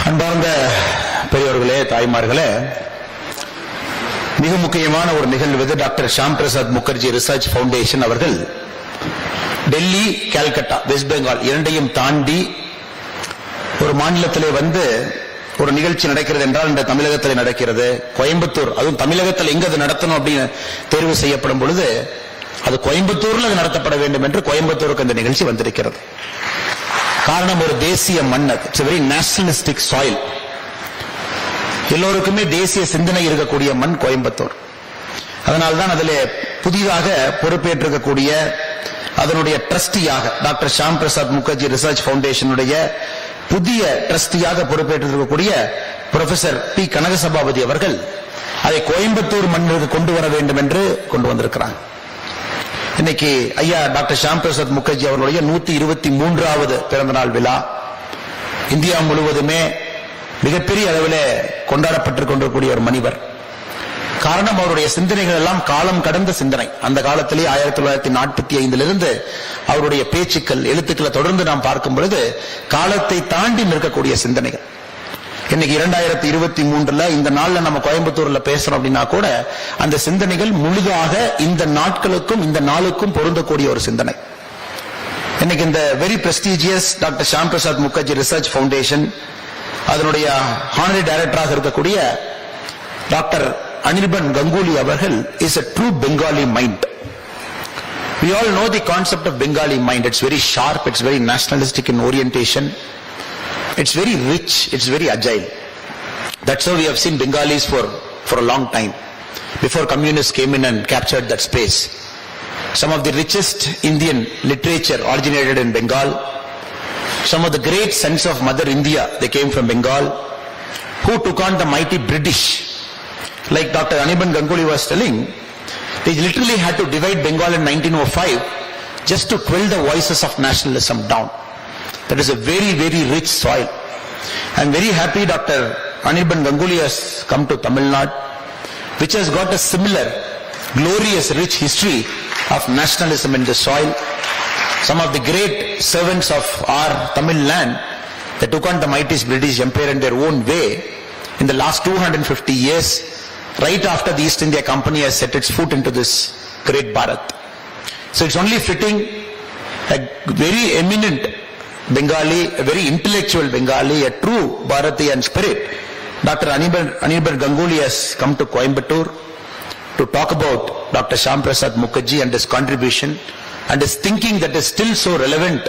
அன்பார்ந்த பெரியோர்களே, தாய்மார்களே, மிக முக்கியமான ஒரு நிகழ்வு. Doctor Shyam Prasad Mukherjee research foundation அவர்கள் டெல்லி, கல்கத்தா, வெஸ்ட் பெங்கால் இரண்டையும் தாண்டி ஒரு மாநிலத்திலே வந்து ஒரு நிகழ்ச்சி நடக்கிறது என்றால் இந்த தமிழகத்தில் நடக்கிறது. கோயம்புத்தூர், அதுவும் தமிழகத்தில் எங்க அது நடத்தணும் அப்படின்னு தேர்வு செய்யப்படும் பொழுது அது கோயம்புத்தூர்ல அது நடத்தப்பட வேண்டும் என்று கோயம்புத்தூருக்கு அந்த நிகழ்ச்சி வந்திருக்கிறது. காரணம், ஒரு தேசிய மண். It's very nationalistic soil. எல்லோருக்குமே தேசிய சிந்தனை இருக்கக்கூடிய மண் கோயம்புத்தூர். அதனால்தான் அதில் புதிதாக பொறுப்பேற்றிருக்கக்கூடிய அதனுடைய ட்ரஸ்டியாக டாக்டர் ஷாம் பிரசாத் முகர்ஜி ரிசர்ச் பவுண்டேஷனுடைய புதிய ட்ரஸ்டியாக பொறுப்பேற்றிருக்கக்கூடிய புரொஃபசர் பி கனகசபாபதி அவர்கள் அதை கோயம்புத்தூர் மண்ணிற்கு கொண்டு வர வேண்டும் என்று கொண்டு வந்திருக்கிறாங்க. இன்னைக்கு ஐயா டாக்டர் ஷாம் பிரசாத் முகர்ஜி அவர்களுடைய 123வது பிறந்தநாள் விழா இந்தியா முழுவதுமே மிகப்பெரிய அளவில் கொண்டாடப்பட்டுக் கொண்டிருக்கக்கூடிய ஒரு மனிதர். காரணம், அவருடைய சிந்தனைகள் எல்லாம் காலம் கடந்த சிந்தனை. அந்த காலத்திலே 1945 அவருடைய பேச்சுக்கள், எழுத்துக்களை தொடர்ந்து நாம் பார்க்கும் பொழுது காலத்தை தாண்டி நிற்கக்கூடிய சிந்தனைகள். இன்னைக்கு 2023 இந்த நாள்ல நம்ம கோயம்புத்தூர்ல பேசுறோம் அப்படின்னா கூட அந்த சிந்தனைகள் முழுதாக இந்த நாட்களுக்கும் இந்த நாளுக்கும் பொருந்தக்கூடிய ஒரு சிந்தனை. இன்னைக்கு இந்த very prestigious doctor Shyam Prasad Mukherjee research foundation அதனுடைய ஹானரி டைரக்டராக இருக்கக்கூடிய டாக்டர் அனிர்பன் கங்குலி அவர்கள் is a true Bengali mind. We all know the concept of Bengali mind. It's very sharp, it's very nationalistic in orientation. It's very rich, it's very agile. That's how we have seen Bengalis for a long time. Before communists came in and captured that space. Some of the richest Indian literature originated in Bengal. Some of the great sons of Mother India, they came from Bengal. Who took on the mighty British? Like Dr. Anirban Ganguly was telling, they literally had to divide Bengal in 1905 just to quell the voices of nationalism down. That is a very, very rich soil. I am very happy Dr. Anirban Ganguly has come to Tamil Nadu, which has got a similar glorious, rich history of nationalism in the soil. Some of the great servants of our Tamil land, they took on the mighty British Empire in their own way in the last 250 years, right after the East India Company has set its foot into this great Bharat. So it's only fitting a very eminent Bengali, a very intellectual Bengali, a true Bharatian spirit, Dr. Anirban Ganguly has come to Coimbatore to talk about Dr. Sham Prasad Mukherjee and his contribution and his thinking that is still so relevant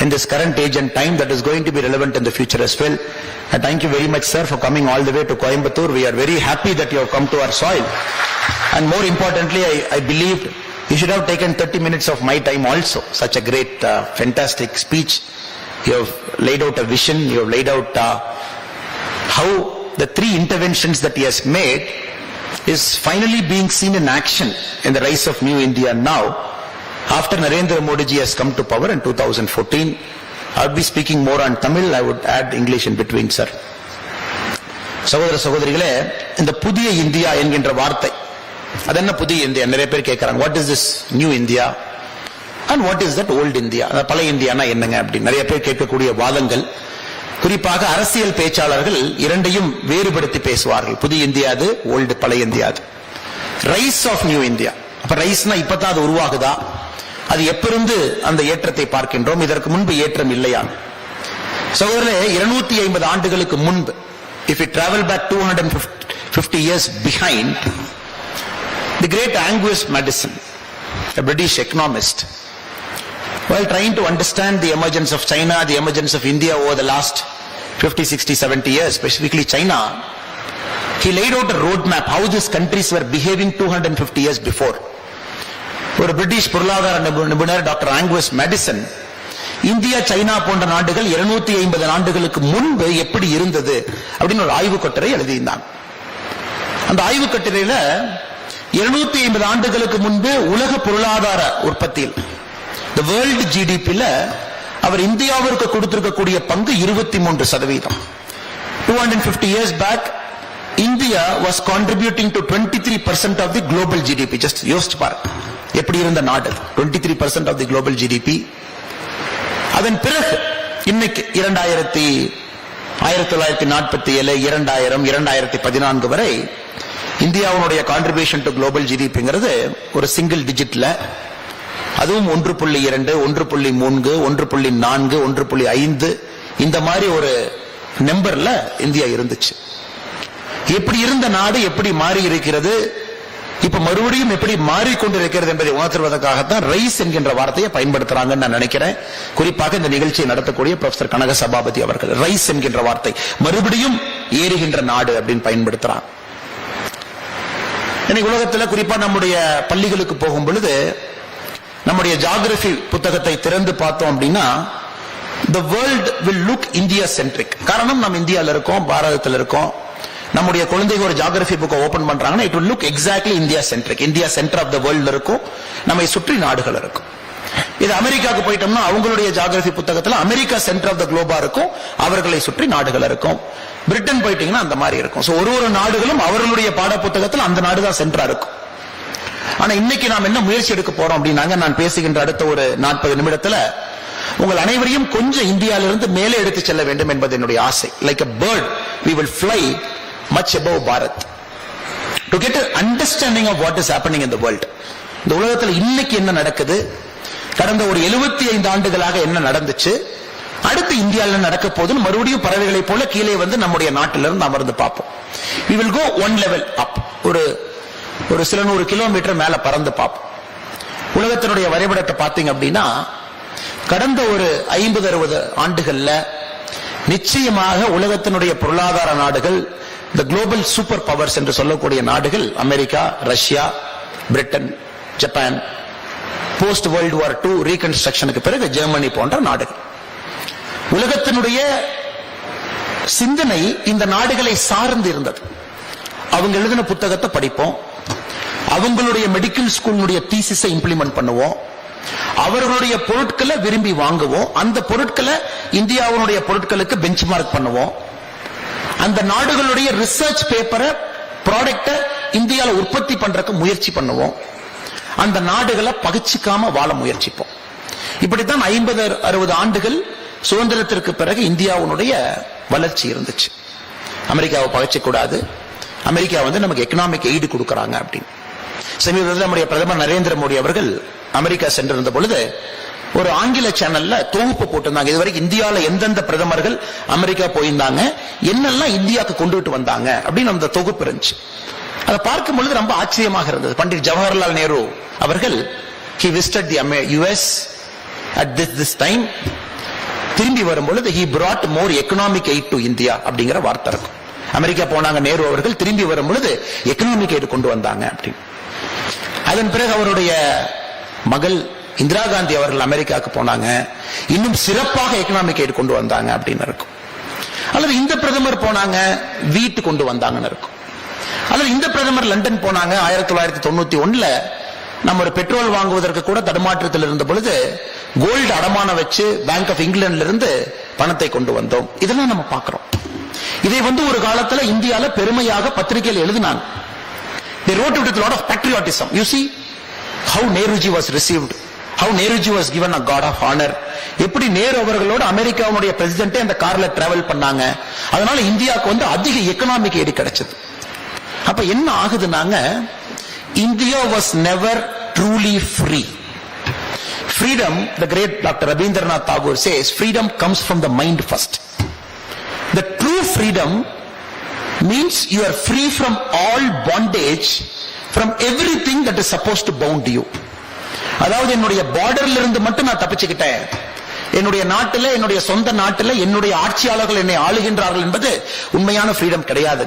in this current age and time, that is going to be relevant in the future as well. And thank you very much, sir, for coming all the way to Coimbatore. We are very happy that you have come to our soil. And more importantly, I believed you should have taken 30 minutes of my time also. Such a great, fantastic speech. You have laid out a vision. You have laid out how the 3 interventions that he has made is finally being seen in action in the rise of New India now. After Narendra Modi ji has come to power in 2014, I would be speaking more on Tamil. I would add English in between, sir. சகோதர சகோதரிகளே, இந்த புதிய India என்கின்ற வார்த்தை, அது என்ன புதிய India? நிறைய பேர் கேட்கறாங்க, what is this new India and what is that volt India? பழைய இந்தியானா என்னங்க அப்படி நிறைய பேர் கேட்கக்கூடிய வாதங்கள். குறிப்பாக அரசியல் பேச்சாளர்கள் இரண்டையும் வேறுபடுத்தி பேசுவார்கள். புதிய இந்தியா அது, ஓல்டு பழைய இந்தியா அது. Rise of new India. அப்ப ரைஸ்னா இப்பதான் அது உருவாகுதா? அது எப்பிருந்து அந்த ஏற்றத்தை பார்க்கின்றோம்? இதற்கு முன்பு ஏற்றம் இல்லையா? சகோதரர்களே, 250 ஆண்டுகளுக்கு முன்பு, if we travel back 250 years behind, the great Angus Madison, a British economist, while trying to understand the emergence of China, the emergence of India over the last 50, 60, 70 years, specifically China, he laid out a roadmap how these countries were behaving 250 years before. ஒரு British பொருளாதார நிபுணர் doctor Angus Maddison India, China போன்ற நாடுகள் 250 ஆண்டுகளுக்கு முன்பு எப்படி இருந்தது அப்படின்னு ஒரு ஆய்வு கட்டுரை எழுதியிருந்தாங்க. அந்த ஆய்வு கட்டுரையில 250 ஆண்டுகளுக்கு முன்பு உலக பொருளாதார உற்பத்தியில், the world GDP-ல அவர் இந்தியாவிற்கு கொடுத்திருக்கக்கூடிய பங்கு 23%. 250 years back, India was contributing to 23% of the global GDP. Just யோசிச்சு பாருங்க எப்படி இருந்த நாடு. 23% of the global GDP. அதன் பிறகு இன்னைக்கு 1947, 2000, 2014 வரை இந்தியாவுடைய கான்ட்ரிபியூஷன் டு குளோபல் ஜிடிபிங்கிறது ஒரு சிங்கிள் டிஜிட்ல, அதுவும் 1.2, 1.3, 1.4, 1.5 இந்த மாதிரி ஒரு நம்பர்ல இந்தியா இருந்துச்சு. எப்படி இருந்த நாடு எப்படி மாறி இருக்கிறது, இப்ப மறுபடியும் எப்படி மாறிக்கொண்டிருக்கிறது என்பதை உணர்த்துவதற்காகத்தான் ரைஸ் என்கின்ற வார்த்தையை பயன்படுத்துறாங்கன்னு நான் நினைக்கிறேன். குறிப்பாக இந்த நிகழ்ச்சியை நடத்தக்கூடிய ப்ரொஃபசர் கனக சபாபதி அவர்கள் ரைஸ் என்கின்ற வார்த்தை மறுபடியும் ஏறுகின்ற நாடு அப்படின்னு பயன்படுத்துறாங்க. இன்னைக்கு உலகத்தில் குறிப்பா நம்முடைய பள்ளிகளுக்கு போகும் பொழுது நம்முடைய ஜியோகிராபி புத்தகத்தை திறந்து பார்த்தோம் அப்படின்னா the world will look India centric. காரணம் நம்ம இந்தியாவில் இருக்கோம், பாரதத்தில் இருக்கோம். நம்முடைய குழந்தைகள் ஒரு ஜியோகிராபி புக்கை ஓபன் பண்றாங்கன்னா it will look exactly India centric. India centre of the world இருக்கும், நம்மை சுற்றி நாடுகள் இருக்கும். இது அமெரிக்காவுக்கு போயிட்டோம்னா அவங்களுடைய ஜியோகிராபி புத்தகத்தில் அமெரிக்கா சென்டர் ஆஃப் த குளோபா இருக்கும், அவர்களை சுற்றி நாடுகள் இருக்கும். பிரிட்டன் போயிட்டீங்கன்னா அந்த மாதிரி இருக்கும். சோ ஒரு நாடுகளும் அவர்களுடைய பாட புத்தகத்தில் அந்த நாடு தான் சென்டரா இருக்கும். ஆனா இன்னைக்கு நாம் என்ன முயற்சி எடுக்க போறோம் அப்படின்னாங்க, நான் பேசுகின்ற அடுத்த ஒரு 40 நிமிடத்துல உங்கள் அனைவரையும் கொஞ்சம் இந்தியாவிலிருந்து மேலே எடுத்து செல்ல வேண்டும் என்பது என்னுடைய ஆசை. Like a bird we will fly much above Bharat to get an understanding of what is happening in the world. இந்த உலகத்தில் இன்னைக்கு என்ன நடக்குது, கடந்த ஒரு 75 ஆண்டுகளாக என்ன நடந்துச்சு, அடுத்து இந்தியாவில் நடக்க போதுன்னு மறுபடியும் பறவைகளை போல கீழே வந்து நம்முடைய நாட்டிலிருந்து அமர்ந்து பார்ப்போம். we will go one level up. ஒரு சில 100 கிலோமீட்டர் மேல பறந்து பார்ப்போம். உலகத்தினுடைய வரைபடத்தை பார்த்தீங்க அப்படின்னா கடந்த ஒரு 50-60 ஆண்டுகள்ல நிச்சயமாக உலகத்தினுடைய பொருளாதார நாடுகள், இந்த குளோபல் சூப்பர் பவர்ஸ் என்று சொல்லக்கூடிய நாடுகள் America, Russia, Britain, Japan, post world war 2 ரீகன்ஸ்ட்ரக்ஷனுக்கு பிறகு ஜெர்மனி போன்ற நாடுகள். உலகத்தினுடைய சிந்தனை இந்த நாடுகளை சார்ந்து இருந்தது. அவங்க எழுதின புத்தகத்தை படிப்போம், அவங்களுடைய மெடிக்கல் ஸ்கூலுடைய தீசிஸை இம்ப்ளிமெண்ட் பண்ணுவோம், அவர்களுடைய பொருட்களை விரும்பி வாங்குவோம், அந்த பொருட்களை இந்தியாவுடைய பொருட்களுக்கு பெஞ்ச் மார்க் பண்ணுவோம், அந்த நாடுகளுடைய ரிசர்ச் பேப்பரை ப்ராடக்ட இந்தியாவில் உற்பத்தி பண்றதுக்கு முயற்சி பண்ணுவோம், அந்த நாடுகளை பகிச்சிக்காம வாழ முயற்சிப்போம். இப்படித்தான் 50-60 ஆண்டுகள் சுதந்திரத்திற்கு பிறகு இந்தியாவுடைய வளர்ச்சி இருந்துச்சு. அமெரிக்காவை பகைச்ச கூடாது, அமெரிக்கா வந்து நமக்கு எக்கனாமிக் எய்டு கொடுக்கறாங்க அப்படின்னு. சமீபத்தில் நம்முடைய பிரதமர் நரேந்திர மோடி அவர்கள் அமெரிக்கா சென்றிருந்த பொழுது ஒரு ஆங்கில சேனல்ல தொகுப்பு போட்டிருந்தாங்க. இதுவரைக்கும் இந்தியாவில் எந்தெந்த பிரதமர்கள் அமெரிக்கா போயிருந்தாங்க, என்னெல்லாம் இந்தியாவுக்கு கொண்டுட்டு வந்தாங்க அப்படின்னு அந்த தொகுப்பு இருந்துச்சு. அதை பார்க்கும் பொழுது ரொம்ப ஆச்சரியமாக இருந்தது. பண்டிட் ஜவஹர்லால் நேரு அவர்கள் he visited the US at this time. திரும்பி வரும் பொழுது he brought more economic aid to India அப்படிங்கிற வார்த்தை இருக்கும். அமெரிக்கா போனாங்க நேரு அவர்கள், திரும்பி வரும் பொழுது எக்கனாமிக் எய்டு கொண்டு வந்தாங்க அப்படின்னு. அதன் பிறகு அவருடைய மகள் இந்திரா காந்தி அவர்கள் அமெரிக்காவுக்கு போனாங்க, இன்னும் சிறப்பாக எக்கனாமிக் எய்டு கொண்டு வந்தாங்க அப்படின்னு இருக்கும். அல்லது இந்த பிரதமர் போனாங்க, வீட்டு கொண்டு வந்தாங்கன்னு இருக்கும். அல்லது இந்த பிரதமர் லண்டன் போனாங்க, 1991 நம்ம ஒரு பெட்ரோல் வாங்குவதற்கு கூட தடுமாற்றத்தில் இருந்த பொழுது கோல்டு அடமானம் வச்சு பேங்க் ஆஃப் இங்கிலாந்துல இருந்து பணத்தை கொண்டு வந்தோம். இதெல்லாம் நம்ம பார்க்கிறோம். இதை வந்து ஒரு காலத்துல இந்தியால பெருமையாக பத்திரிகையில் எழுதினாங்க. They wrote it with a lot of patriotism. You see how Nehruji was received, how Nehruji was given a god of honor. எப்படி நேரு அவர்களோட அமெரிக்காவுடைய பிரசிடென்ட் அந்த கார்ல டிராவல் பண்ணாங்க, அதனால இந்தியாவுக்கு வந்து அதிக எக்கனாமிக் எய்டு கிடைச்சது. அப்ப என்ன ஆகுதுன்னாங்க, India was never truly free. Freedom, the great Dr. Rabindranath Tagore says, freedom comes from the mind first. The true freedom means you are free from all bondage, from everything that is supposed to bound you. அதாவது என்னுடைய பார்டர்ல இருந்து மட்டும் நான் தப்பிச்சுக்கிட்டேன், என்னுடைய நாட்டில், என்னுடைய சொந்த நாட்டில் என்னுடைய ஆட்சியாளர்கள் என்னை ஆளுகின்றார்கள் என்பது உண்மையான ஃப்ரீடம் கிடையாது.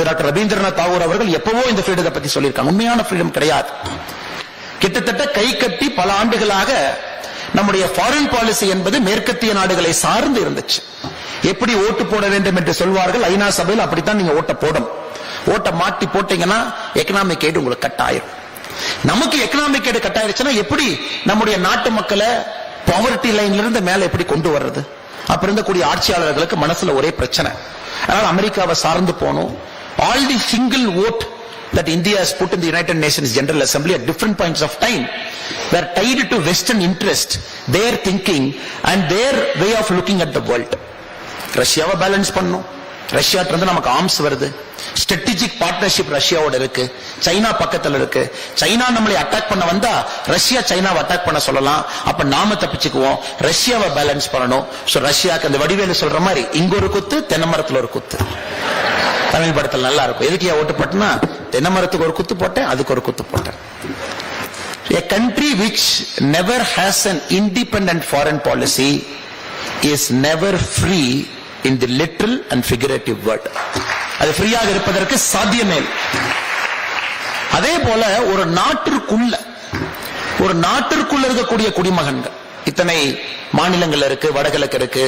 டாக்டர் ரவீந்திரநாத் தாகூர் அவர்கள் எப்பவோ இந்த ஃப்ரீடத்தை பத்தி சொல்லியிருக்காங்க. உண்மையான ஃப்ரீடம் கிடையாது. கிட்டத்தட்ட கை கட்டி பல ஆண்டுகளாக நம்முடைய ஃபாரின் பாலிசி என்பது மேற்கத்திய நாடுகளை சார்ந்து இருந்துச்சு. எப்படி ஓட்டு போட வேண்டும் என்று சொல்வார்கள், ஐநா சபையில் அப்படித்தான் நீங்க ஓட்ட போடும். ஓட்ட மாட்டி போட்டீங்கன்னா எக்கனாமிக் எய்டு உங்களுக்கு கட் ஆயிரும். நமக்கு எக்கனாமிக் எய்டு கட் ஆயிருச்சுன்னா எப்படி நம்முடைய நாட்டு மக்களை பாவர்ட்டி லைன்ல இருந்து மேல எப்படி கொண்டு வர்றது? அப்ப இருந்தக்கூடிய ஆட்சியாளர்களுக்கு மனசுல ஒரே பிரச்சனை. அதனால அமெரிக்காவை சார்ந்து போனோம். All the single vote that India has put in the United Nations General Assembly at different points of time were tied to Western interest, their thinking and their way of looking at the world. ரஷ்யாவை balance பண்ணும். ரஷ்யாட்ட இருந்து நமக்கு arms வருது. Strategic partnership ரஷ்யாவோட இருக்கு. China பக்கத்துல இருக்கு. China நம்மளை அட்டாக் பண்ண வந்தா ரஷ்யா சைனாவை அட்டாக் பண்ண சொல்லலாம். அப்ப நாம தப்பிச்சுக்குவோம். ரஷ்யாவை பேலன்ஸ் பண்ணணும். சோ ரஷ்யாக்கு அந்த வடிவேலு சொல்ற மாதிரி இங்க ஒரு குத்து, தென்னை மரத்துல ஒரு குத்து. தமிழ் படத்துல நல்லா இருக்கும். எதுக்கு ஓட்டு போட்டேன்னா, தென்னை மரத்துக்கு ஒரு குத்து போட்டேன், அதுக்கு ஒரு குத்து போட்டேன். A country which never has an independent foreign policy is never free in the literal and figurative word. அது ஃப்ரீயாக இருப்பதற்கு சாத்தியமே இல்லை. அதே போல ஒரு நாட்டிற்குள்ள இருக்கக்கூடிய குடிமகன்கள் இத்தனை மாநிலங்கள் இருக்கு, வடகிழக்கு இருக்கு,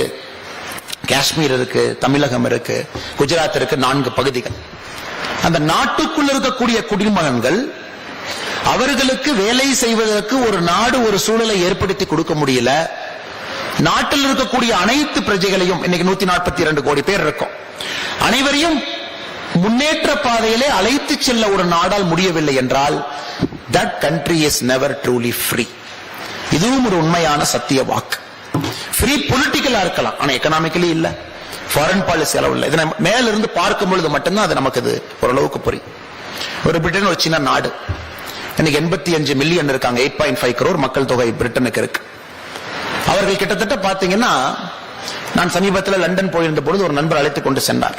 காஷ்மீர் இருக்கு, தமிழகம் இருக்கு, குஜராத் இருக்கு, 4 பகுதிகள். அந்த நாட்டுக்குள்ள இருக்கக்கூடிய குடிமகன்கள் அவர்களுக்கு வேலை செய்வதற்கு ஒரு நாடு ஒரு சூழலை ஏற்படுத்தி கொடுக்க முடியல. நாட்டில் இருக்கக்கூடிய அனைத்து பிரஜைகளையும், இன்னைக்கு 142 கோடி பேர் இருக்கும், அனைவரையும் முன்னேற்ற பாதையிலே அழைத்து செல்ல ஒரு நாடால் முடியவில்லை என்றால் that country is never truly free. இதுவும் ஒரு உண்மையான சத்திய வாக்கு. ஃப்ரீ பொலிட்டிக்கலா இருக்கலாம், ஆனா எக்கனாமிக்கலி இல்ல, ஃபாரின் பாலிசி அளவு இல்லை. இதை மேல இருந்து பார்க்கும் பொழுது மட்டும்தான் அது நமக்கு இது ஓரளவுக்கு புரியும். ஒரு பிரிட்டன் ஒரு சின்ன நாடு, இன்னைக்கு 85 மில்லியன் இருக்காங்க. 8.5 crore மக்கள் தொகை பிரிட்டனுக்கு இருக்கு. அவர்கள் கிட்டத்தட்ட பாத்தீங்கன்னா, நான் சமீபத்தில் லண்டன் போயிருந்த பொழுது ஒரு நண்பர் அழைத்துக் கொண்டு சென்றார்.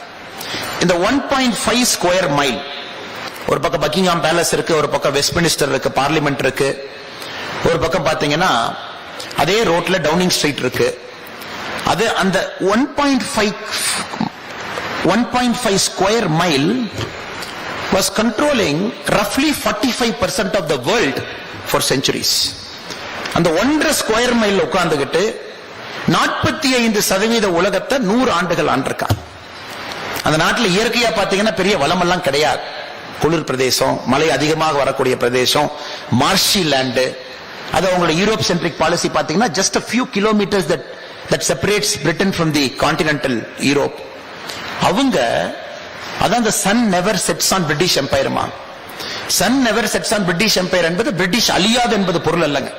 இந்த 1.5 ஸ்கொயர் மைல், ஒரு பக்கம் பக்கிங்ஹாம் பேலஸ் இருக்கு, ஒரு பக்கம் வெஸ்ட்மினிஸ்டர் இருக்கு, பார்லிமெண்ட் இருக்கு, ஒரு பக்கம் பாத்தீங்கன்னா அதே ரோட்ல டவுனிங் ஸ்ட்ரீட் இருக்கு. அது அந்த 1.5 square mile was controlling roughly 45% of the world for centuries. அந்த 1.5 ஸ்கொயர் மைல் உட்கார்ந்துகிட்டு 45% உலகத்தை 100 ஆண்டுகள் ஆண்டிருக்காங்க. அந்த நாட்டில் இயற்கையா பாத்தீங்கன்னா பெரிய வளமெல்லாம் கிடையாது. குளிர் பிரதேசம், மழை அதிகமாக வரக்கூடிய பிரதேசம், மார்ஷி லேண்டு. அது அவங்களோட யூரோப் சென்ட்ரிக் பாலிசி பாத்தீங்கன்னா just a few kilometers that separates Britain from the continental Europe. அவங்க அதான் the sun never sets on British Empire. sun never sets on British Empire என்பது பிரிட்டிஷ் அழியாது என்பது பொருள் அல்லங்க.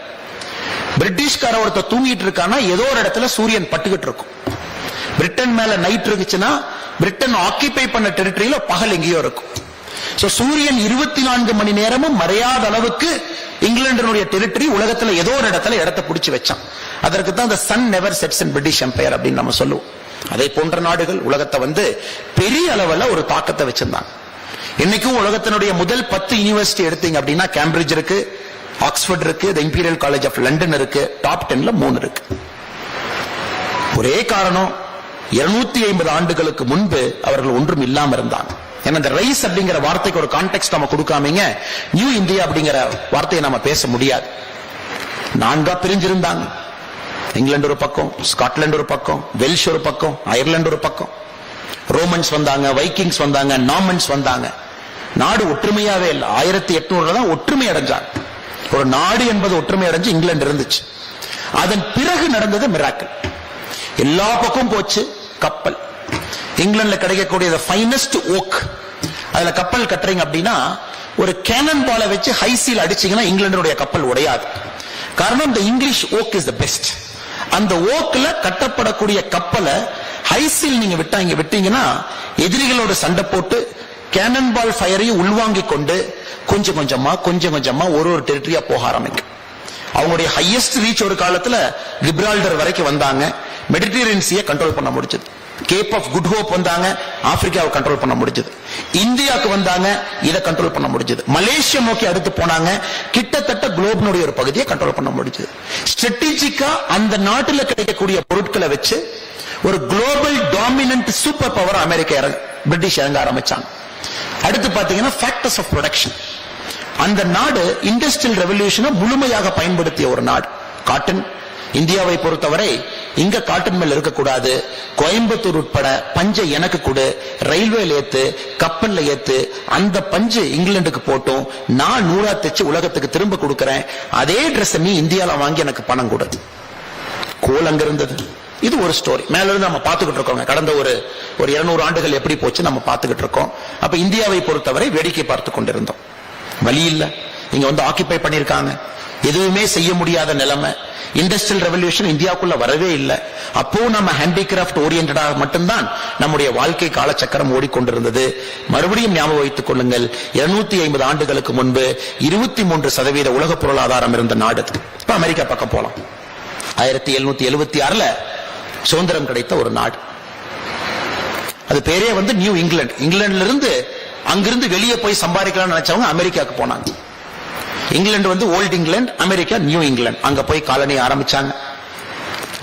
பிரிட்டிஷ்கார ஒருத்தர் தூங்கிட்டு இருக்கானா ஏதோ ஒரு இடத்துல சூரியன் பட்டுக்கிட்டு இருக்கும். பிரிட்டன் மேல நைட் இருக்குச்சுன்னா பிரிட்டன் ஆக்கிபை பண்ண டெரிட்டரியில பகல் எங்கேயோ இருக்கும். சோ சூரியன் 24 மணி நேரமும் மறையாத அளவுக்கு இங்கிலாந்தினுடைய டெரிட்டரி உலகத்துல ஏதோ ஒரு இடத்தை பிடிச்சு வச்சான். அதற்கு தான் the sun never sets in British Empire அப்படின்னு நம்ம சொல்லுவோம். அதே போன்ற நாடுகள் உலகத்தை பெரிய அளவுல ஒரு தாக்கத்தை வச்சிருந்தாங்க. இன்னைக்கும் உலகத்தினுடைய முதல் 10 யூனிவர்சிட்டி எடுத்தீங்க அப்படின்னா கேம்பிரிட்ஜ் இருக்கு, ஆக்ஸ்போர்ட் இருக்கு, தி இம்பீரியல் காலேஜ் ஆஃப் லண்டன் இருக்கு, டாப் 10ல 3 இருக்கு. ஒரே காரணம், 250 ஆண்டுகளுக்கு முன்பு அவர்கள் ஒன்றும் இல்லாம இருந்தாங்க. ஏன்னா இந்த ரைஸ் அப்படிங்கிற வார்த்தைக்கு ஒரு கான்டெக்ஸ்ட் நம்ம கொடுக்காமீங்க நியூ இந்தியா அப்படிங்கிற வார்த்தையை நம்ம பேச முடியாது. 4 பிரிஞ்சிருந்தாங்க. இங்கிலாந்து ஒரு பக்கம், ஸ்காட்லாந்து ஒரு பக்கம், வெல்ஷ் ஒரு பக்கம், அயர்லாந்து ஒரு பக்கம். ரோமன்ஸ் வந்தாங்க, வைக்கிங்ஸ் வந்தாங்க, நார்மன்ஸ் வந்தாங்க. நாடு ஒற்றுமையாவே இல்லை. 1800 தான் ஒற்றுமை அடைஞ்சாங்க. ஒரு நாடு என்பது ஒற்றுமை அடைஞ்சு இங்கிலாந்து இருந்துச்சு. அதன் பிறகு நடந்தது மிராக்கிள். எல்லா பக்கம் போச்சு கப்பல். இங்கிலாந்துல கிடைக்கக்கூடிய ஃபைனஸ்ட் ஓக், அதுல கப்பல் கட்டுறீங்க அப்படின்னா ஒரு கேனன் பாலை வச்சு ஹைசீல் அடிச்சீங்கன்னா இங்கிலாந்துடைய கப்பல் உடையாது. காரணம், இந்த English okay is the best. அந்த ஓக்ல கட்டப்படக்கூடிய கப்பலை ஹைசீல் நீங்க விட்டீங்கன்னா எதிரிகளோட சண்டை போட்டு கேனன் பால் ஃபயரையும் உள்வாங்கிக் கொண்டு கொஞ்சம் கொஞ்சமா ஒரு டெரிட்டரியா போக ஆரம்பிக்கும். அவங்களுடைய ஹையஸ்ட் ரீச் ஒரு காலத்துல கிப்ரால்டர் வரைக்கும் வந்தாங்க. மெடிட்டரேனியன் சீயை கண்ட்ரோல் பண்ண முடிஞ்சது. கேப் ஆஃப் குட் ஹோப் வந்தாங்க, ஆப்பிரிக்காவை கண்ட்ரோல் பண்ண முடிஞ்சது. இந்தியாவுக்கு வந்தாங்க, இதை கண்ட்ரோல் பண்ண முடிஞ்சது. மலேசியா நோக்கி அடுத்து போனாங்க, கிட்டத்தட்ட குளோபினுடைய ஒரு பகுதியை கண்ட்ரோல் பண்ண முடிஞ்சது. ஸ்ட்ராட்டஜிக்கா அந்த நாட்டில் கிடைக்கக்கூடிய பொருட்களை வச்சு ஒரு global dominant super power British இறங்க ஆரம்பிச்சாங்க. அடுத்து பாத்தீங்கன்னா ஃபேக்டர்ஸ் ஆஃப் ப்ரொடக்ஷன். அந்த நாடு இண்டஸ்ட்ரியல் ரெவல்யூஷனை முழுமையாக பயன்படுத்திய ஒரு நாடு. காட்டன், இந்தியாவை பொறுத்தவரை இங்க காட்டன் மில் இருக்கக்கூடாது, கோயம்புத்தூர் உட்பட பஞ்சை எனக்கு கொடு, ரயில்வேல ஏத்து, கப்பல்ல ஏத்து, அந்த பஞ்சு இங்கிலாந்துக்கு போட்டும், நான் 100 தைச்சு உலகத்துக்கு திரும்ப கொடுக்கறேன், அதே டிரெஸ் நீ இந்தியால வாங்கி எனக்கு பணம் கொடு. கோல் அங்க இருந்தது. இது ஒரு ஸ்டோரி. மேல இருந்து நம்ம பாத்துக்கிட்டு இருக்கோம். கடந்த ஒரு 200 ஆண்டுகள் எப்படி போச்சு நம்ம பாத்துக்கிட்டு இருக்கோம். அப்ப இந்தியாவை பொறுத்தவரை வேடிக்கை பார்த்து கொண்டிருந்தோம். வழி இல்ல, இங்க ஆக்கிபை பண்ணிருக்காங்க, எதுவுமே செய்ய முடியாத நிலைமை. இண்டஸ்ட்ரியல் ரெவல்யூஷன் இந்தியாவுக்குள்ள வரவே இல்லை. அப்போ நம்ம ஹேண்டிகிராஃப்ட் ஓரியன்டா மட்டும்தான் நம்முடைய வாழ்க்கை காலச்சக்கரம் ஓடிக்கொண்டிருந்தது. மறுபடியும் ஞாபகம் வைத்துக் கொள்ளுங்கள், 250 ஆண்டுகளுக்கு முன்பு 23% உலக பொருளாதாரம் இருந்த நாடு. இப்ப அமெரிக்கா பக்கம் போலாம். 1776 சுதந்திரம் கிடைத்த ஒரு நாடு. அது பேரே நியூ இங்கிலாந்து. இங்கிலாந்துல இருந்து அங்கிருந்து வெளியே போய் சம்பாதிக்கலாம் நினைச்சவங்க அமெரிக்காவுக்கு போனாங்க. England old England, America new England. அங்க போய் காலனி ஆரம்பிச்சாங்க.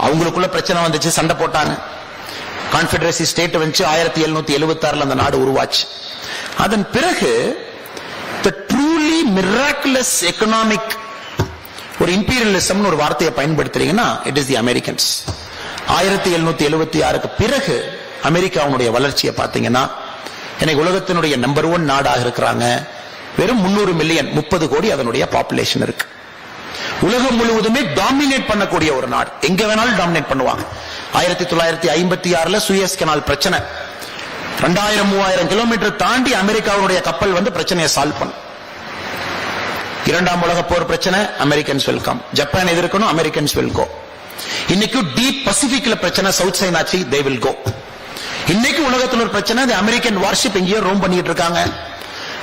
அவங்களுக்குள்ள பிரச்சனை வந்துச்சு, சண்டை போட்டாங்க. கான்ஃபெடரசி ஸ்டேட் வந்து 1776 அந்த நாடு உருவாச்சு. அதன் பிறகு the truly miraculous economic ஒரு இம்பீரியலிசம் ஒரு வார்த்தையை பயன்படுத்துறீங்கன்னா இட் இஸ் தி அமெரிக்கன்ஸ். 1776க்கு பிறகு அமெரிக்காவுடைய வளர்ச்சியை பார்த்தீங்கன்னா இன்னைக்கு உலகத்தினுடைய நம்பர் 1 நாடாக இருக்கிறாங்க. வெறும் 300 மில்லியன், 30 கோடி அதனுடைய பாப்புலேஷன் இருக்கு. உலகம் முழுவதுமே டாமினேட் பண்ணக்கூடிய ஒரு நாடு. எங்க வேணாலும் டாமினேட் பண்ணுவாங்க. 1956 சூயஸ் கனால் பிரச்சனை 2000-3000 கிலோமீட்டர் தாண்டி அமெரிக்காவுடைய கப்பல் பிரச்சனையை சால்வ் பண்ணும். 2ஆம் உலக போர் பிரச்சனை, அமெரிக்கன்ஸ் வெல்கம். ஜப்பான் எதிர்க்கணும், அமெரிக்கன்ஸ் வில் கோ. இன்னைக்கு டீப் பசிபிக்ல பிரச்சனை, south China sea they will go. இன்னைக்கு உலகத்தில் ஒரு பிரச்சனை, அமெரிக்கன் வார்ஷிப் எங்கேயோ ரோம் பண்ணிட்டு இருக்காங்க.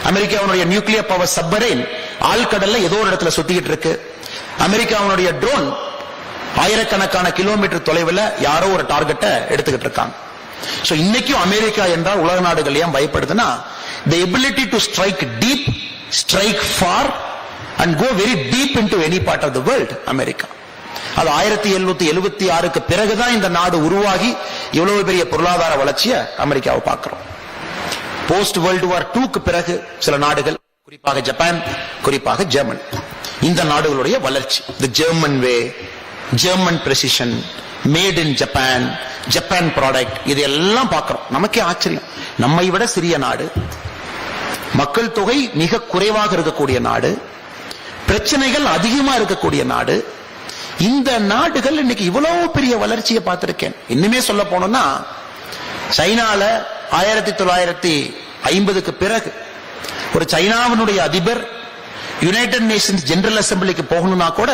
அமெரிக்காவுடைய நியூக்ளியர் பவர் சப்மரைன் ஆழ்கடல்ல ஏதோ ஒரு இடத்துல சுத்திக்கிட்டு இருக்கு. அமெரிக்காவுடைய ட்ரோன் ஆயிரக்கணக்கான கிலோமீட்டர் தொலைவில் யாரோ ஒரு டார்கெட்டை எடுத்துக்கிட்டு இருக்காங்க. சோ இன்னைக்கும் அமெரிக்கா என்றால் உலக நாடுகள் ஏன் பயப்படுதுன்னா, the ability to strike deep, strike far and go very deep into any part of the world, America. அது 1776க்கு பிறகுதான் இந்த நாடு உருவாகி இவ்வளவு பெரிய பொருளாதார வளர்ச்சியை அமெரிக்காவை பார்க்கிறோம். போஸ்ட் வேர்ல்டு வார் 2க்கு பிறகு சில நாடுகள், குறிப்பாக ஜப்பான், குறிப்பாக ஜெர்மன், இந்த நாடுகளுடைய வளர்ச்சி, the German way, German precision, made in Japan, Japan product, இதெல்லாம் பார்க்கிறோம். நமக்கே ஆச்சரியம். நம்மை விட சிறிய நாடு, மக்கள் தொகை மிக குறைவாக இருக்கக்கூடிய நாடு, பிரச்சனைகள் அதிகமா இருக்கக்கூடிய நாடு. இந்த நாடுகள் இன்னைக்கு இவ்வளவு பெரிய வளர்ச்சியை பார்த்திருக்கேன். இன்னுமே சொல்ல போனோம்னா, சைனால 1950க்கு பிறகு ஒரு சைனாவினுடைய அதிபர் யுனைடெட் நேஷன்ஸ் ஜெனரல் அசம்பிளிக்கு போகணும்னா கூட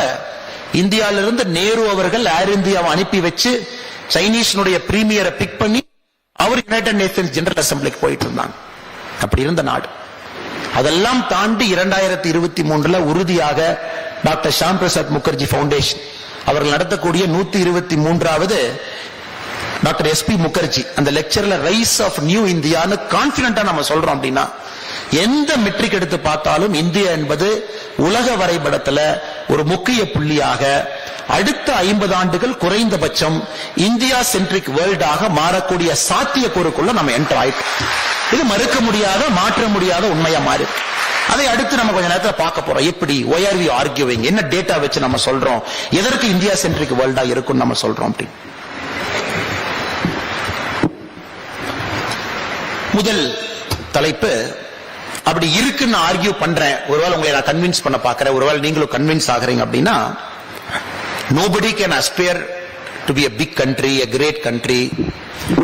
இந்தியாவிலிருந்து நேரு அவர்கள் ஏர் இந்தியாவை அனுப்பி வச்சு சைனீஸ்னுடைய பிரீமியரை பிக் பண்ணி அவர் யுனைடெட் நேஷன்ஸ் ஜெனரல் அசம்பிளிக்கு போயிட்டு இருந்தாங்க. அப்படி இருந்த நாடு. அதெல்லாம் தாண்டி 2023 உறுதியாக டாக்டர் ஷாம் பிரசாத் முகர்ஜி பவுண்டேஷன் அவர்கள் நடத்தக்கூடிய 123வது டாக்டர் எஸ்பி முகர்ஜி அந்த லெக்சர்ல ரைஸ் ஆஃப் நியூ இந்தியான்னு கான்பிடென்டா நம்ம சொல்றோம். அப்படின்னா எந்த மெட்ரிக் எடுத்து பார்த்தாலும் இந்தியா என்பது உலக வரைபடத்துல ஒரு முக்கிய புள்ளியாக அடுத்த 50 ஆண்டுகள் குறைந்தபட்சம் இந்தியா சென்ட்ரிக் வேர்ல்டாக மாறக்கூடிய சாத்தியக்கூறுக்குள்ள நம்ம என்டர் ஆயிட்டோம். இது மறுக்க முடியாத, மாற்ற முடியாத உண்மையா மாறி. அதை அடுத்து நம்ம கொஞ்ச நேரத்தில் பார்க்க போறோம். எப்படி why are we arguing, என்ன டேட்டா வச்சு நம்ம சொல்றோம், எதற்கு இந்தியா சென்ட்ரிக் வேர்ல்டா இருக்கும் நம்ம சொல்றோம். அப்படி முதல் தலைப்பு, அப்படி இருக்குன்னு ஆர்கியூ பண்றேன், ஒருவேளை உங்களை நான் கன்வின்ஸ் பண்ண பாக்குறேன், ஒருவேளை நீங்களும் கன்வின்ஸ் ஆகுறீங்க அப்படின்னா, nobody can aspire to be a big country, a great country,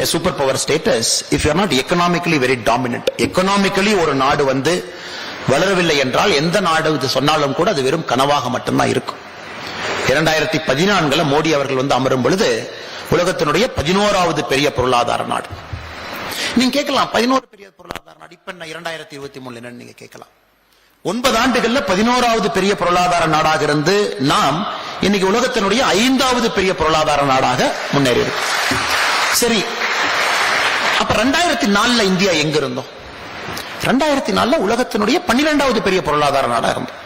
a superpower status if you are not economically very dominant. economically ஒரு நாடு வளரவில்லை என்றால் எந்த நாடு இது சொன்னாலும் கூட அது வெறும் கனவாக மட்டும்தான் இருக்கும். 2014 மோடி அவர்கள் அமரும் பொழுது உலகத்தினுடைய 11வது பெரிய பொருளாதார நாடு. நீங்க கேட்கலாம் 11 பெரிய பொருளாதார நாடு இப்ப 2023 என்னன்னு நீங்க கேட்கலாம். 9 ஆண்டுகள்ல 11வது பெரிய பொருளாதார நாடாக இருந்து நாம் இன்னைக்கு உலகத்தினுடைய 5வது பெரிய பொருளாதார நாடாக முன்னேறி இருக்கு. சரி, அப்ப 2004 இந்தியா எங்க இருந்தோம்? 2004 உலகத்தினுடைய 12வது பெரிய பொருளாதார நாடா இருந்தோம்.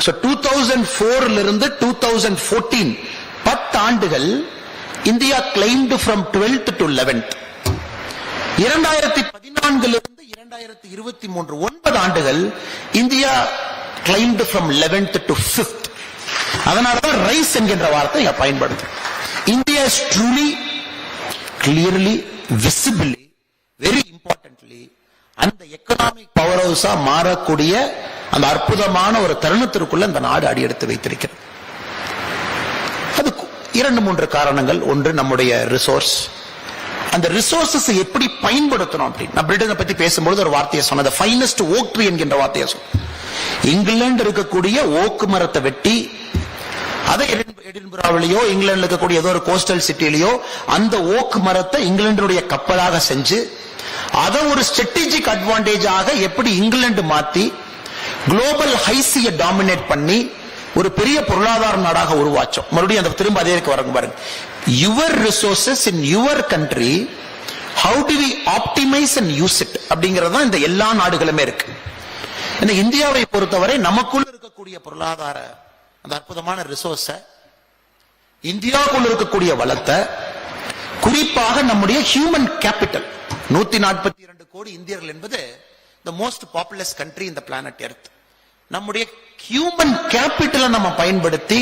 2004 இருந்து 2014 10 ஆண்டுகள் India claimed from 12th to 11th. 2014 இருந்து 2023 9 ஆண்டுகள் India claimed from 11th to 5th. அதனாலதான் ரைஸ் என்கின்ற வார்த்தை பயன்படுது. India is truly, clearly, visibly, very importantly அந்த எக்கனாமிக் பவர் ஹவுஸா மாறக்கூடிய அந்த அற்புதமான ஒரு தருணத்திற்குள்ள இந்த நாடு அடியெடுத்து வைத்திருக்கிறது. அதுக்கு 2-3 காரணங்கள். ஒன்று, நம்முடைய ரிசோர்ஸ். அந்த ரிசோர்சஸ் எப்படி பயன்படுத்தணும் அப்படின்னு நான் பிரிட்டனை பத்தி பேசும்போது ஒரு வார்த்தையை சொன்னது, ஃபைனஸ்ட் ஓக் ட்ரீ என்கின்ற வார்த்தையை சொன்ன. இங்கிலாந்து இருக்கக்கூடிய ஓக்கு மரத்தை வெட்டி அதை எடின்பராவிலேயோ இங்கிலாந்துல இருக்கக்கூடிய ஏதோ ஒரு கோஸ்டல் சிட்டிலேயோ அந்த ஓக் மரத்தை இங்கிலாந்துடைய கப்பலாக செஞ்சு அதை ஒரு ஸ்ட்ராட்டஜிக் அட்வான்டேஜ் ஆக எப்படி இங்கிலாந்து மாத்தி குளோபல் ஹைசிய டாமினேட் பண்ணி ஒரு பெரிய பொருளாதார நாடாக உருவாச்சோம். மறுபடியும் அந்த திரும்ப அதே வரங்க பாருங்க. Your resources in your country, how do we optimize and use it அப்படிங்கிறது தான் இந்த எல்லா நாடுகளுமே இருக்கு. இந்த இந்தியாவை பொறுத்தவரை நமக்குள்ள இருக்கக்கூடிய பொருளாதார அந்த அற்புதமான ரிசோர்ஸ, இந்தியாவுக்குள்ள இருக்கக்கூடிய வளத்தை, குறிப்பாக நம்முடைய ஹியூமன் கேபிட்டல் 142 கோடி இந்தியர்கள் என்பது the most populous country in the planet earth. நம்முடைய ஹியூமன் கேபிட்டலை நம்ம பயன்படுத்தி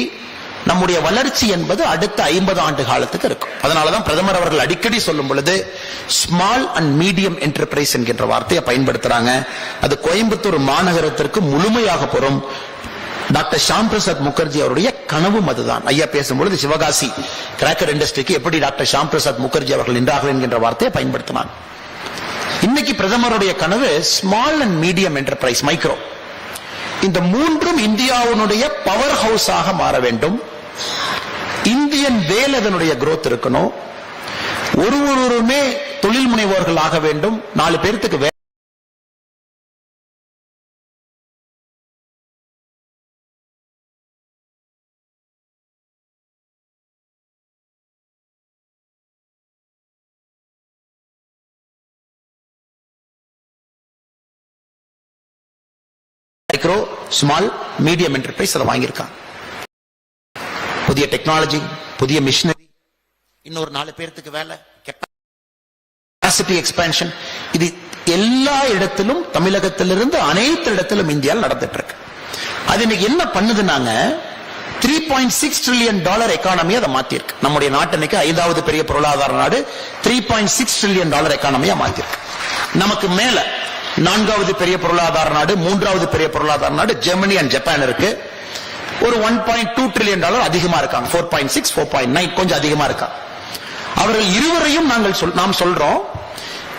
நம்முடைய வளர்ச்சி என்பது அடுத்த 50 ஆண்டு காலத்துக்கு இருக்கும். அதனாலதான் பிரதமர் அவர்கள் அடிக்கடி சொல்லும் பொழுது ஸ்மால் அண்ட் மீடியம் என்டர்பிரைஸ் என்கின்ற வார்த்தையை பயன்படுத்துறாங்க. அது கோயம்புத்தூர் மாநகரத்திற்கு முழுமையாக பொறும். டாக்டர் ஷாம் பிரசாத் முகர்ஜி அவருடைய கனவும் அதுதான். ஐயா பேசும்பொழுது சிவகாசி கிராக்கர் இண்டஸ்ட்ரிக்கு எப்படி டாக்டர் ஷாம் பிரசாத் முகர்ஜி அவர்கள் நின்றார்கள் என்கின்ற வார்த்தையை பயன்படுத்தினார். இன்னைக்கு பிரதமருடைய கனவு small and medium enterprise, micro. இந்த மூன்றும் இந்தியாவுடைய பவர் ஹவுஸ் ஆக மாற வேண்டும். இந்தியன் வேல் அதனுடைய growth இருக்கணும். ஒருவருமே தொழில் முனைவோர்கள் ஆக வேண்டும். 4 பேருக்கு மைக்ரோ, ஸ்மால், மீடியம் என்டர்பிரைஸ் அதை வாங்கியிருக்காங்க. புதிய டெக்னாலஜி, புதிய மிஷினரி, இன்னொரு 4 பேருக்கு வேலை, கெப்பாசிட்டி எக்ஸ்பான்ஷன், இது எல்லா இடத்திலும் தமிழகத்திலிருந்து அனைத்து இடத்திலும் இந்தியாவில் நடந்துட்டு இருக்கு. அது இன்னைக்கு என்ன பண்ணுதுன்னாங்க, $3.6 trillion எக்கானமி அதை மாத்திருக்கு. நம்முடைய நாட்டு இன்னைக்கு 5வது பெரிய பொருளாதார நாடு, $3.6 trillion எக்கானமியா மாத்திருக்கு. நமக்கு மேல 4வது பெரிய பொருளாதார நாடு, 3வது பெரிய பொருளாதார நாடு ஜெர்மனி அண்ட் ஜப்பான் இருக்கு. ஒரு $1.2 trillion அதிகமா இருக்காங்க. 4.6, 4.9 கொஞ்சம் அதிகமா இருக்காங்க. அவர்கள் இருவரையும் நாம் சொல்றோம்